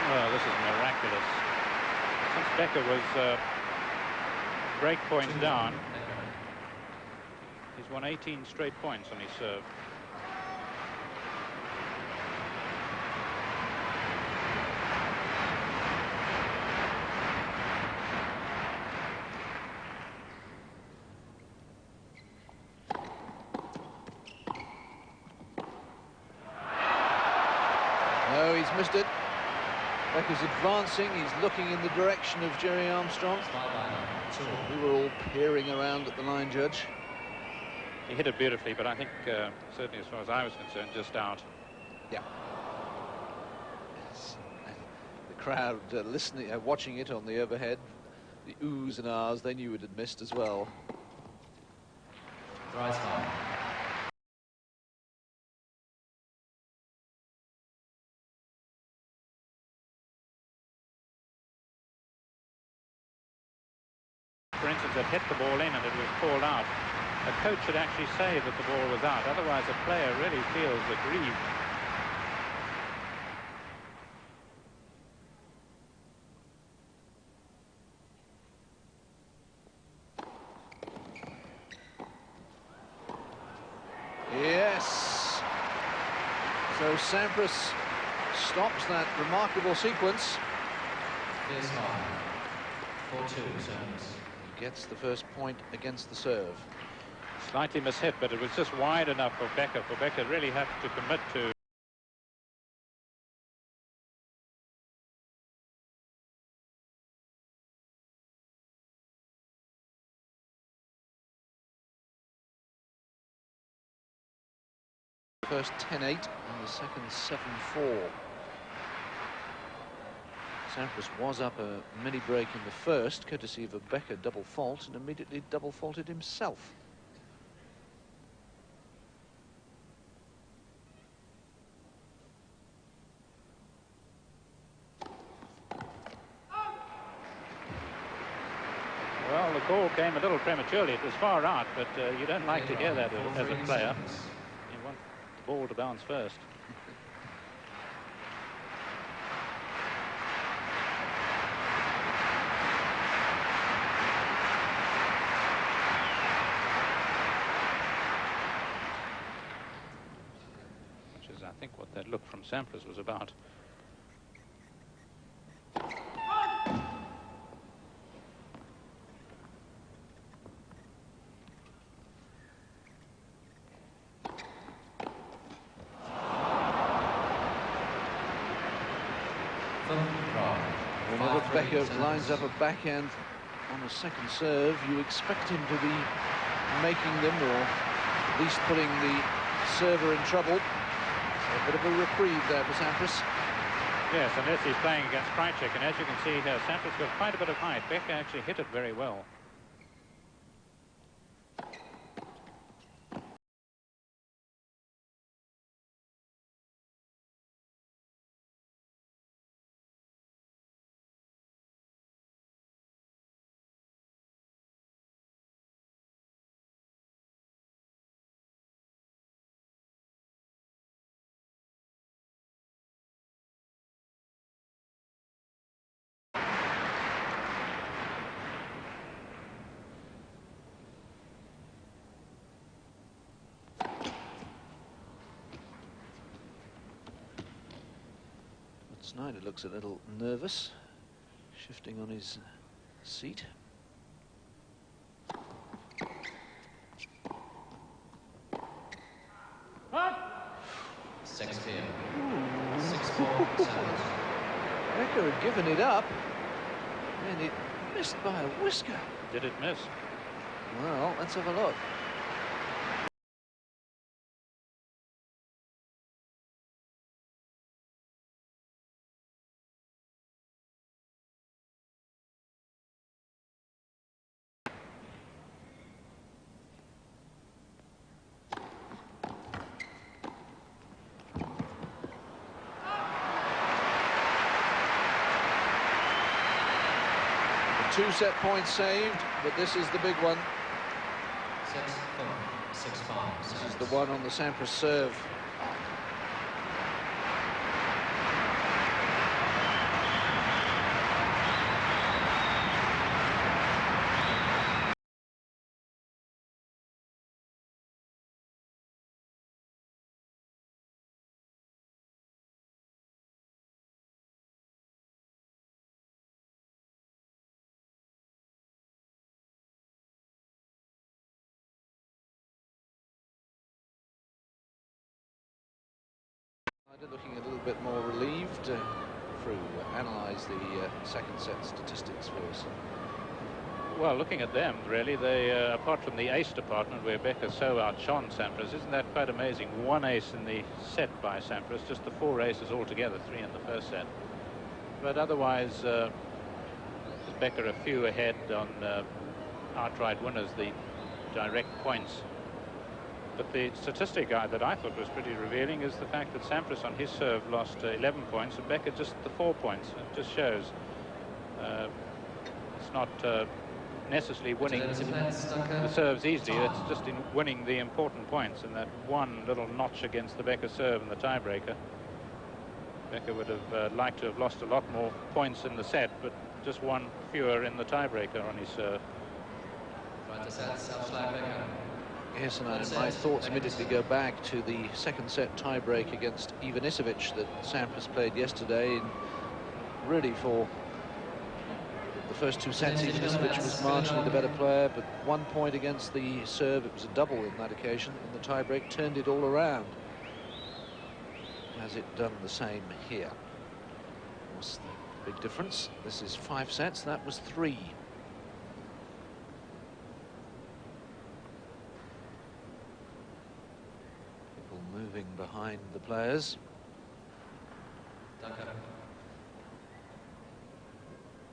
Well, this is miraculous. Since Becker was break point down, he's won 18 straight points on his serve. No, he's missed it. Becker's advancing. He's looking in the direction of Jerry Armstrong. We were all peering around at the line judge. He hit it beautifully, but I think, certainly as far as I was concerned, just out. Yeah. Yes. The crowd listening, watching it on the overhead, the oohs and ahs, they knew it had missed as well. For instance, it hit the ball in and it was called out. A coach should actually say that the ball was out. Otherwise, a player really feels aggrieved. So Sampras stops that remarkable sequence. Here's 4-2 Sampras. Gets the first point against the serve. Slightly mishit, but it was just wide enough for Becker. For Becker really had to commit to. First 10-8 and the second 7-4. Sampras was up a mini break in the first, courtesy of a Becker double fault, and immediately double faulted himself. Well, the call came a little prematurely. It was far out, but you don't like to hear that as a player. You want the ball to bounce first. Which is, I think, what that look from Sampras was about. Whenever Becker lines up a backhand on a second serve, you expect him to be making them, or at least putting the server in trouble. So a bit of a reprieve there for Sampras. Yes, unless he's playing against Krajcik, and as you can see here, Sampras got quite a bit of height. Becker actually hit it very well. Snyder looks a little nervous, shifting on his seat. Six PM. 6-4 Sampras. Becker had given it up, and it missed by a whisker. Did it miss? Well, let's have a look. Two set points saved, but this is the big one. 6-5. This is the one on the Sampras serve. Looking a little bit more relieved. Through analyse the second set statistics for us. Well, looking at them, really, they apart from the ace department where Becker so outshone Sampras, isn't that quite amazing? One ace in the set by Sampras, just the 4 aces altogether, 3 in the first set. But otherwise, Becker a few ahead on outright winners, the direct points. But the statistic that I thought was pretty revealing is the fact that Sampras on his serve lost 11 points and Becker just the 4 points. It just shows it's not necessarily winning the serves easily. It's just in winning the important points, and that one little notch against the Becker serve in the tiebreaker. Becker would have liked to have lost a lot more points in the set, but just one fewer in the tiebreaker on his serve. Right to set, Becker. Yes, and my thoughts immediately go back to the second set tie-break against Ivanisevic that Sampras played yesterday. And really, for the first two sets, Ivanisevic was marginally the better player, but 1 point against the serve. It was a double in that occasion, and the tie-break turned it all around. Has it done the same here? What's the big difference? This is 5 sets, that was 3. People moving behind the players. Becker.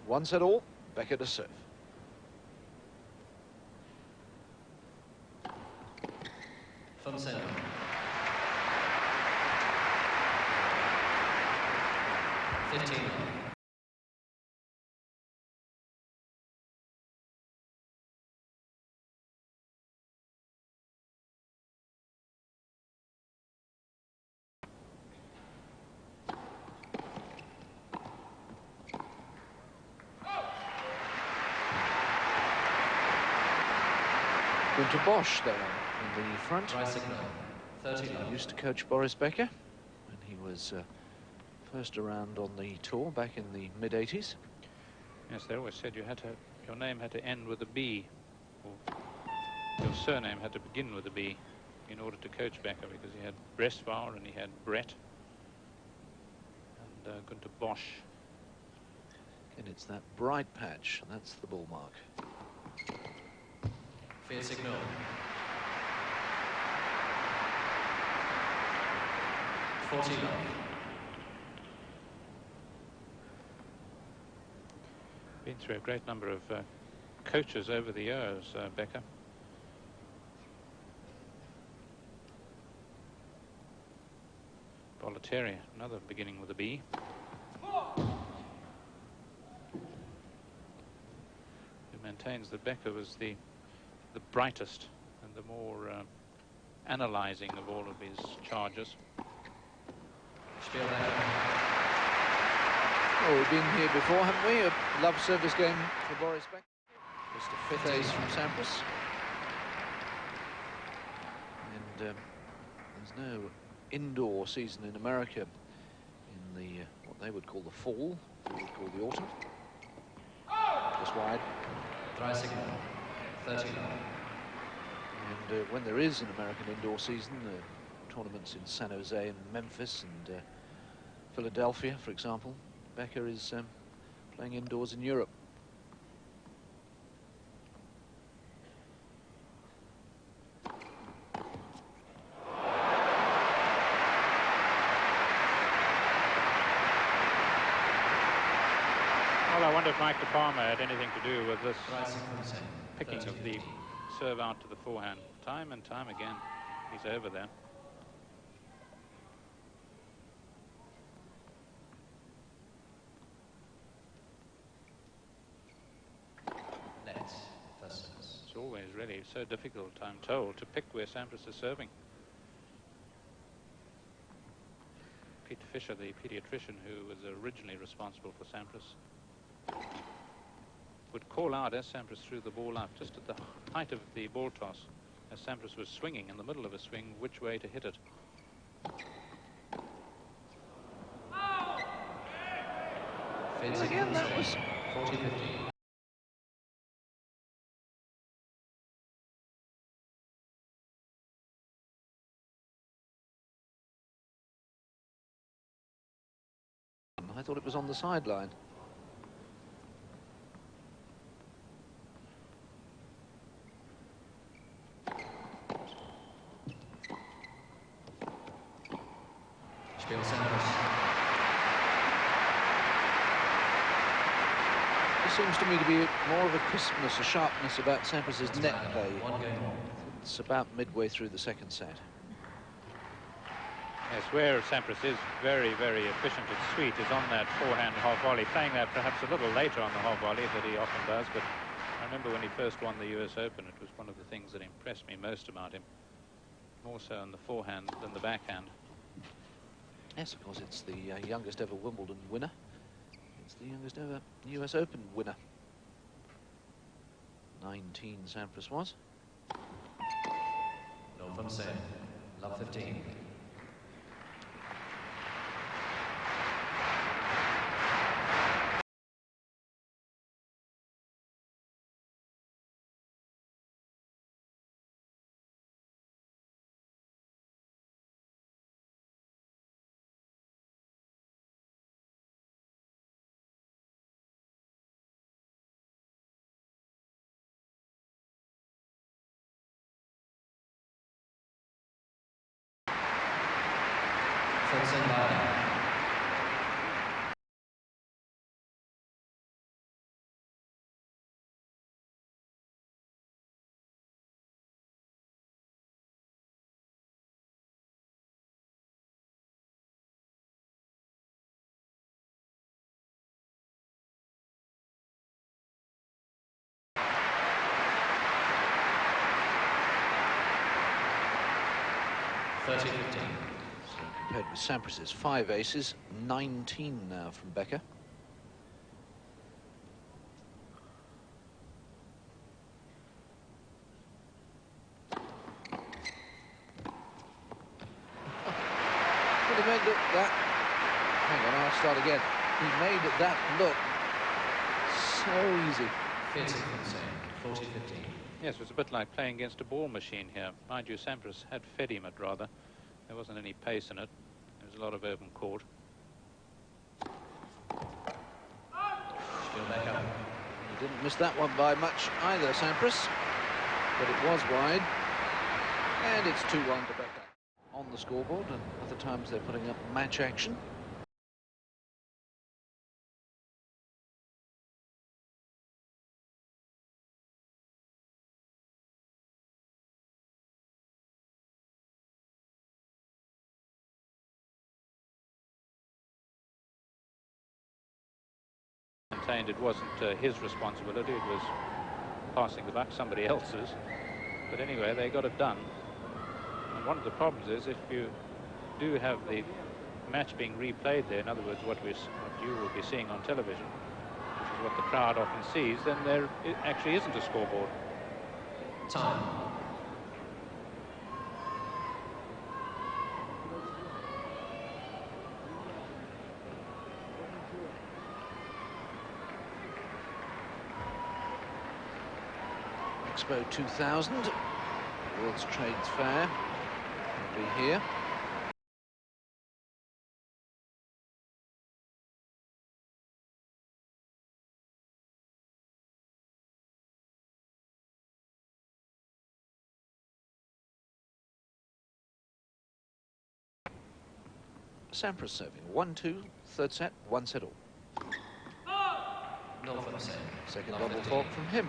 1 set all, Becker to serve. From center. 15. Gunter Bosch there in the front. Try signal. 30. He used to coach Boris Becker when he was first around on the tour back in the mid-80s. Yes, they always said your name had to end with a B, or your surname had to begin with a B in order to coach Becker, because he had Bresvar and he had Brett and Gunter Bosch. And it's that bright patch, that's the ball mark. Field signal. 14. Been through a great number of coaches over the years, Becker. Bollettieri, another beginning with a B. Who maintains that Becker was the brightest and the more analysing of all of his charges. Oh, we've been here before, haven't we? A love service game for Boris Becker. Just a 5th ace from Sampras. And there's no indoor season in America in the what they would call the fall, what we would call the autumn. Just wide. Try signal. 30. And when there is an American indoor season, tournaments in San Jose and Memphis and Philadelphia, for example, Becker is playing indoors in Europe. Well, I wonder if Mike DePalma had anything to do with this Rising from center. picking of the serve out to the forehand. Time and time again, he's over there. Nets. First service. It's always really so difficult, I'm told, to pick where Sampras is serving. Pete Fisher, the pediatrician who was originally responsible for Sampras, would call out as Sampras threw the ball up, just at the height of the ball toss, as Sampras was swinging in the middle of a swing, which way to hit it. Field Well, again, that was 40-50. I thought it was on the sideline. Spiel Sampras. There seems to me to be more of a crispness, a sharpness about Sampras's net play. 1 game on. It's about midway through the second set. Yes, where Sampras is very, very efficient and sweet is on that forehand half volley, playing that perhaps a little later on the half volley that he often does, but I remember when he first won the US Open, it was one of the things that impressed me most about him, more so on the forehand than the backhand. Yes, of course, it's the youngest ever Wimbledon winner. It's the youngest ever US Open winner. 19 Sampras was. from set. Love 15. Full set by. Compared with Sampras's 5 aces, 19 now from Becker. But he made that. Hang on, I'll start again. He made that look so easy. 40-15. Yes, it was a bit like playing against a ball machine here. Mind you, Sampras had fed him it rather. There wasn't any pace in it. There was a lot of open court. Still back up. He didn't miss that one by much either, Sampras, but it was wide. And it's 2-1 to Becker on the scoreboard, and other times they're putting up match action. It wasn't his responsibility, it was passing the buck, somebody else's. But anyway, they got it done. And one of the problems is if you do have the match being replayed there, in other words, what you will be seeing on television, which is what the crowd often sees, then there actually isn't a scoreboard. Time. Expo 2000, World's Trades Fair, will be here. Sampras serving 1-2, third set, 1 set all. No for the set. Second Love double 15. fault from him.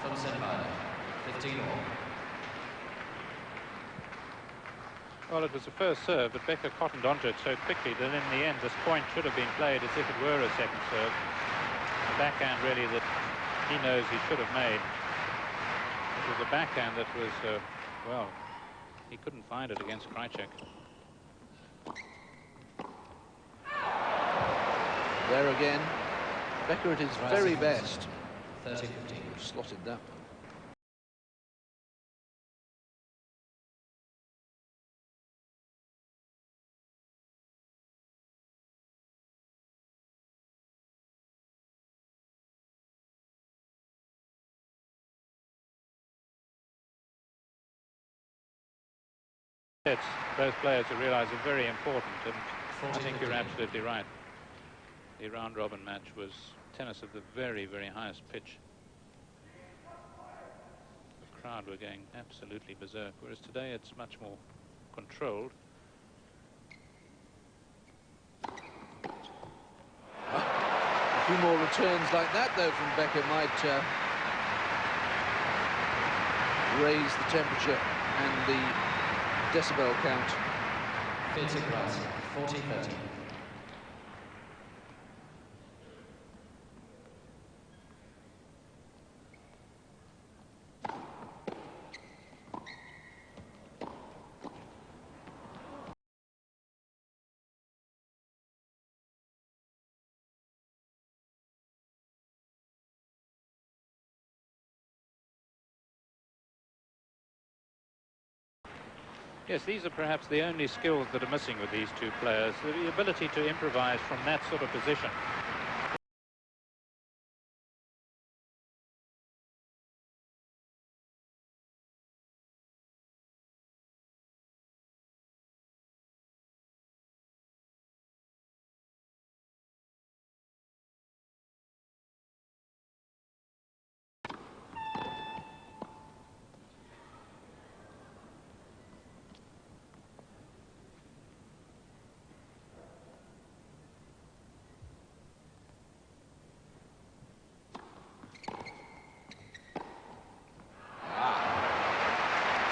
From set by. 15 all. Well, it was the first serve, but Becker cottoned onto it so quickly that in the end this point should have been played as if it were a second serve. A backhand really that he knows he should have made. It was a backhand that was, well, he couldn't find it against Krajcek. There again, Becker at his very best. 30-15. Slotted that one. Sets, both players have realised are very important, and I 40-15. think you're absolutely right. The round-robin match was tennis of the very, very highest pitch. The crowd were going absolutely berserk, whereas today it's much more controlled. A few more returns like that, though, from Becker might raise the temperature and the decibel count. 40-30. Yes, these are perhaps the only skills that are missing with these two players, the ability to improvise from that sort of position.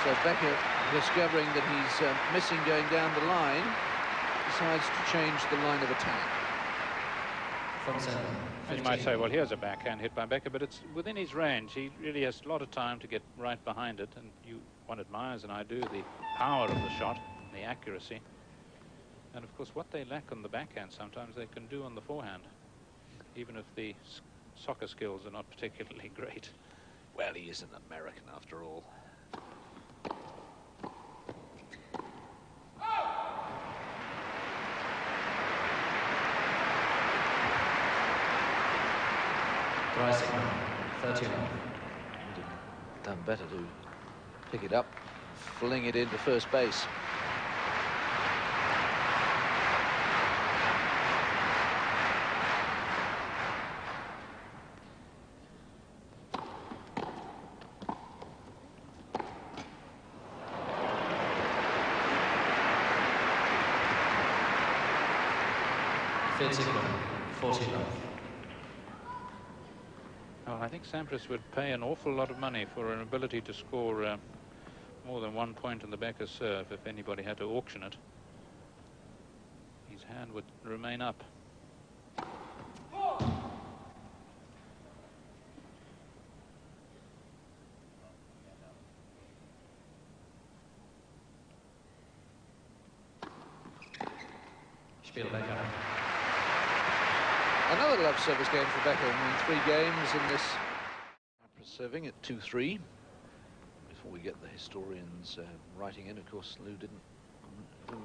So Becker, discovering that he's missing going down the line, decides to change the line of attack. From 7. And you might say, well, here's a backhand hit by Becker, but it's within his range. He really has a lot of time to get right behind it, and one admires, and I do, the power of the shot, the accuracy. And of course, what they lack on the backhand sometimes they can do on the forehand, even if the soccer skills are not particularly great. Well, he is an American after all. Dry signal. 30 love. Done better to pick it up, fling it into first base. Third signal. 40 love. Well, I think Sampras would pay an awful lot of money for an ability to score more than 1 point on the Becker serve if anybody had to auction it. His hand would remain up. Spiel Becker. Another love service game for Becker in 3 games in this. Serving at 2-3. Before we get the historians writing in, of course, Lou didn't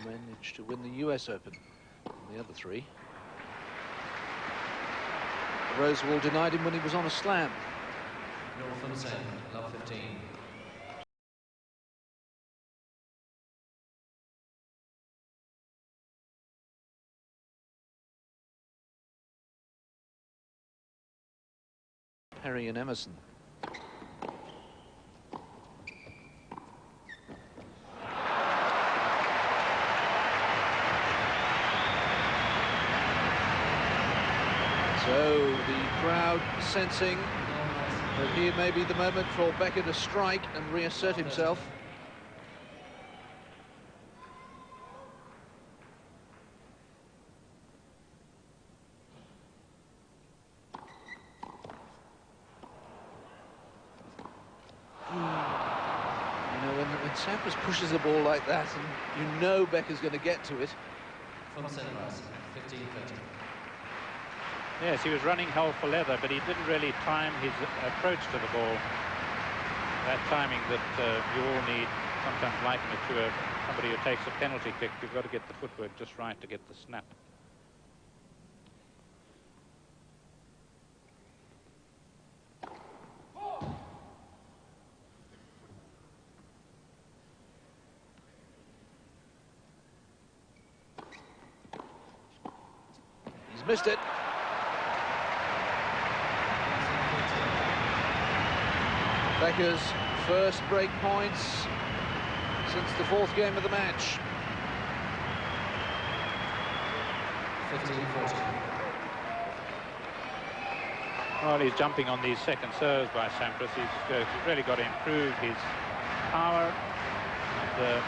manage to win the US Open in the other 3. Rosewall denied him when he was on a slam. Northern Send. Love 15. Perry and Emerson. So the crowd sensing that here may be the moment for Becker to strike and reassert himself. When Sampras pushes the ball like that, and you know Becker's going to get to it. From Sampras. 15-30. Yes, he was running hell for leather, but he didn't really time his approach to the ball. That timing that you all need, sometimes liken it to somebody who takes a penalty kick. You've got to get the footwork just right to get the snap. He's missed it. Becker's first break points since the 4th game of the match. 15-40. Well, he's jumping on these second serves by Sampras. He's really got to improve his power and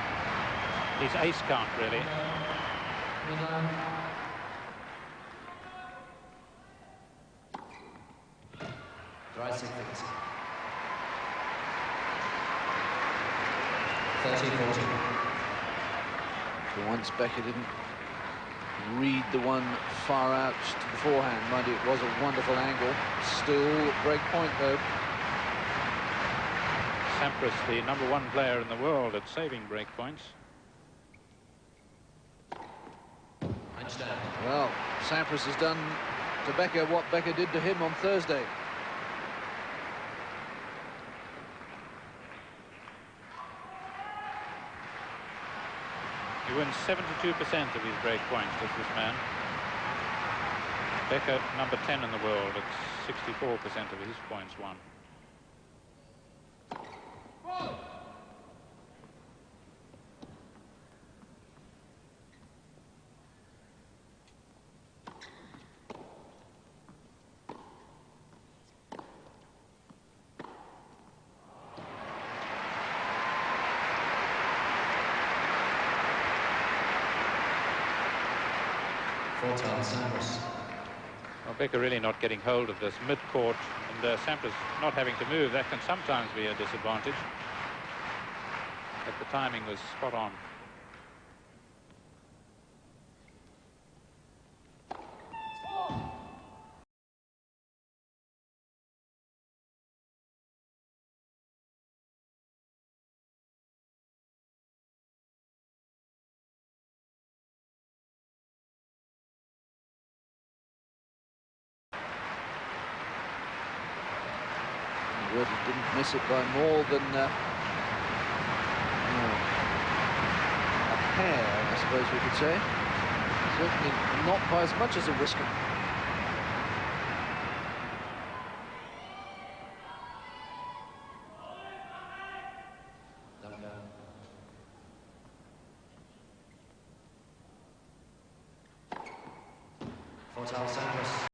his ace count, really. Dry signal. 13-14. For once, Becker didn't read the one far out to the forehand. Mind you, it was a wonderful angle. Still break point, though. Sampras, the #1 player in the world at saving break points. Well, Sampras has done to Becker what Becker did to him on Thursday. He wins 72% of his break points, does this man. Becker, number 10 in the world, at 64% of his points won. Sampras. Well, Becker really not getting hold of this mid-court, and Sampras not having to move. That can sometimes be a disadvantage. But the timing was spot on. He didn't miss it by more than a hair, I suppose we could say. Certainly not by as much as a whisker. Sampras.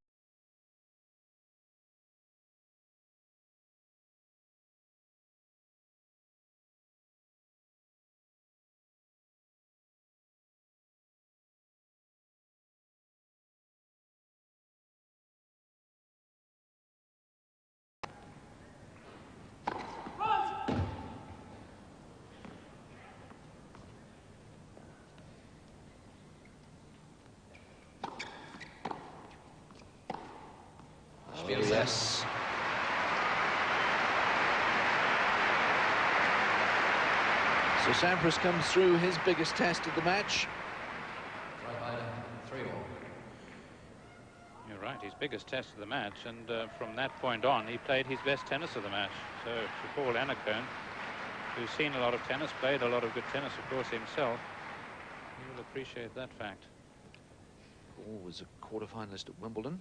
Oh, yes. So Sampras comes through his biggest test of the match. You're right, his biggest test of the match, and from that point on, he played his best tennis of the match. So to Paul Annacone, who's seen a lot of tennis, played a lot of good tennis, of course, himself, he will appreciate that fact. Paul was a quarter-finalist at Wimbledon.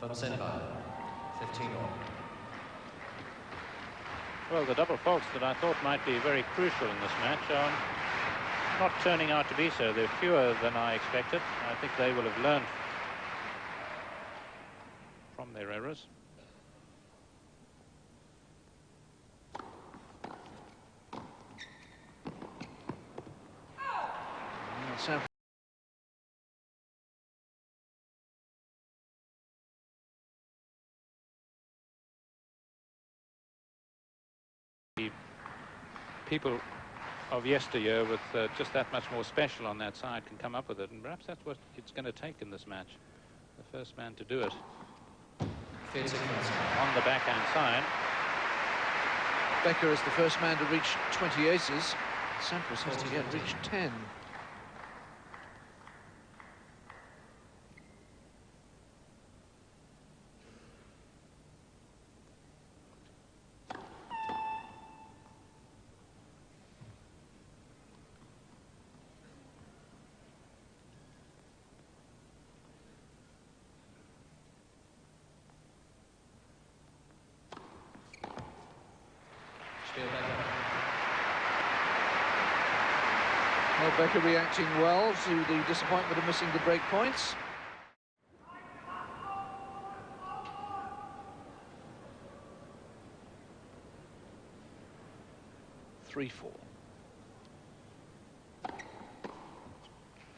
From Senpai, 15 all. Well, the double faults that I thought might be very crucial in this match are not turning out to be so. They're fewer than I expected. I think they will have learned from their errors. Sampras. People of yesteryear with just that much more special on that side can come up with it, and perhaps that's what it's going to take in this match. The first man to do it on the backhand side. Becker is the first man to reach 20 aces. Sampras has to yet reach 10. Well, Becker reacting well to the disappointment of missing the break points. 3-4.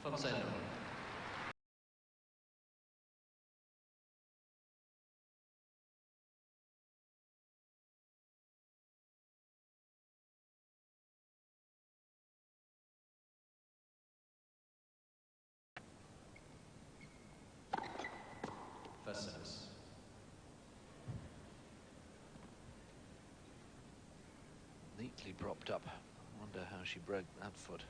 Fonseca. First service. Neatly propped up. Wonder how she broke that foot.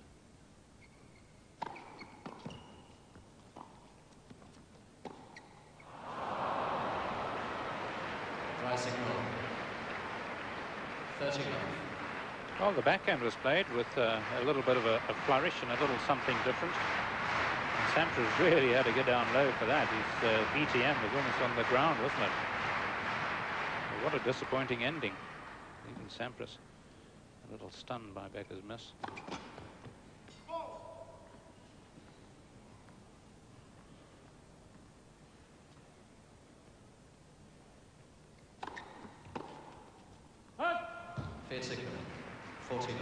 Dry signal. 30 love. Well, the backhand was played with a little bit of a flourish and a little something different. And Sampras really had to get down low for that. His ETM was almost on the ground, wasn't it? Well, what a disappointing ending. Even Sampras a little stunned by Becker's miss. Fair signal. 40 love.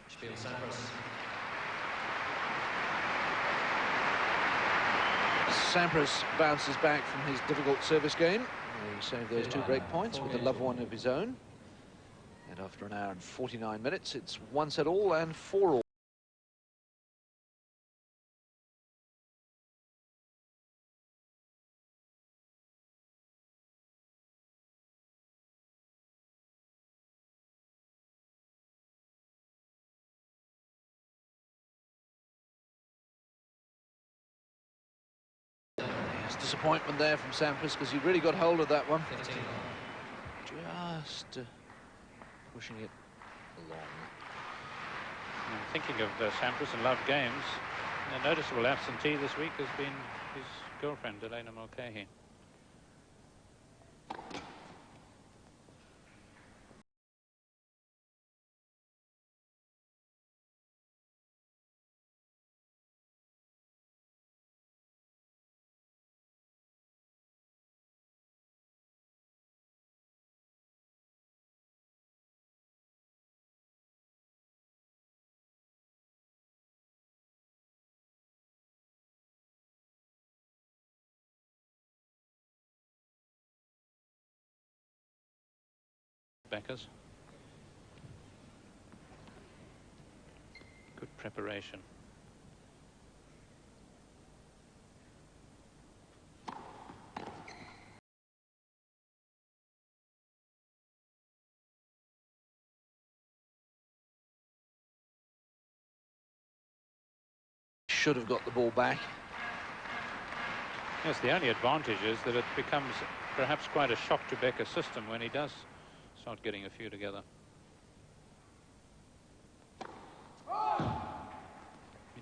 Spiel Sampras. Sampras bounces back from his difficult service game. He saved those 2 break points with a love one of his own. And after an hour and 49 minutes, it's 1-all and 4-all. Disappointment there from Sampras because he really got hold of that one. 15 love. Just pushing it along. And thinking of Sampras and love games, a noticeable absentee this week has been his girlfriend, Elena Mulcahy. Beckers. Good preparation. Should have got the ball back. Yes, the only advantage is that it becomes perhaps quite a shock to Becker's system when he does start getting a few together.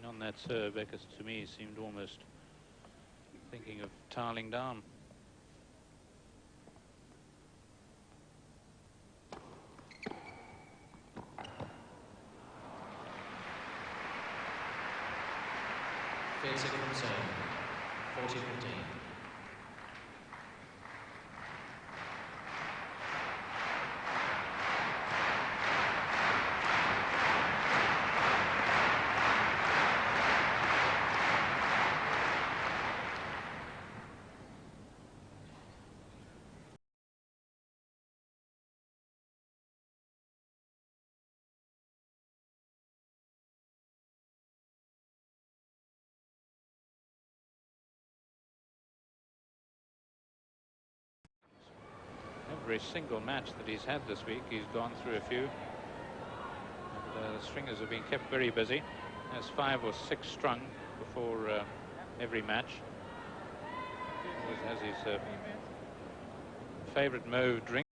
On that serve, Becker to me seemed almost thinking of tiling down. Fair signal concern. 40-15. Every single match that he's had this week, he's gone through a few. And the stringers have been kept very busy. There's 5 or 6 strung before every match. Always has his favourite mauve drink.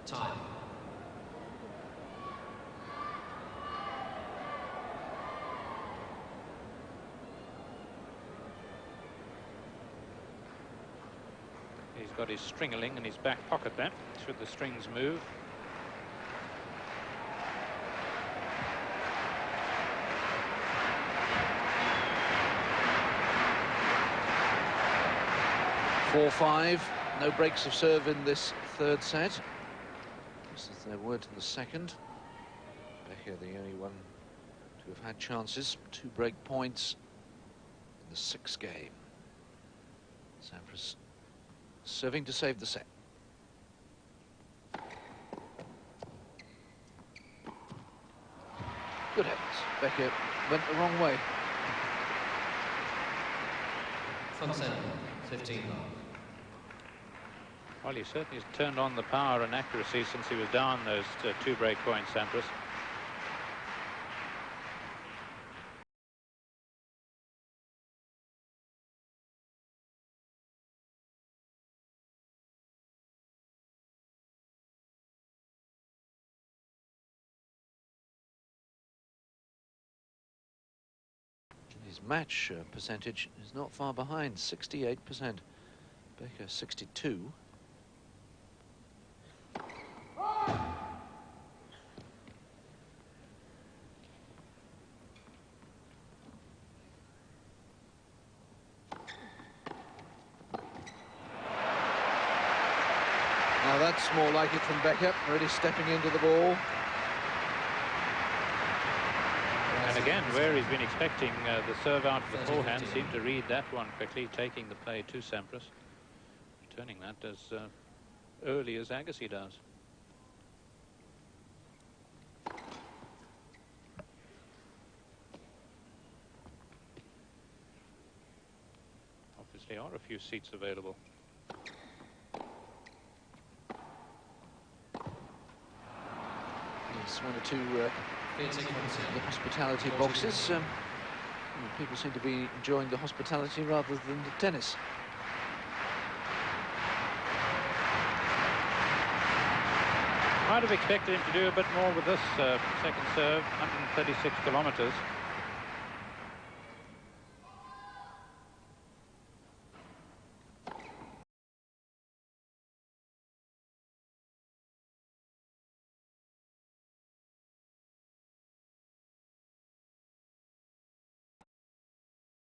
Time. He's got his stringaling in his back pocket there, should the strings move. (4-5). No breaks of serve in this third set, just as there were to the second. Becker, the only one to have had chances. 2 break points in the 6th game. Sampras serving to save the set. Good heavens, Becker went the wrong way. Front centre, 15 love. Well, he certainly has turned on the power and accuracy since he was down those 2 break points, Sampras. His match percentage is not far behind, 68%. Becker 62. Now that's more like it from Becker, really stepping into the ball. And again, where he's been expecting the serve out of the forehand, seemed to read that one quickly, taking the play to Sampras, returning that as early as Agassi does. Obviously are a few seats available. Yes, 1 or 2 the hospitality boxes. People seem to be enjoying the hospitality rather than the tennis. Might have expected him to do a bit more with this second serve, 136 kilometres.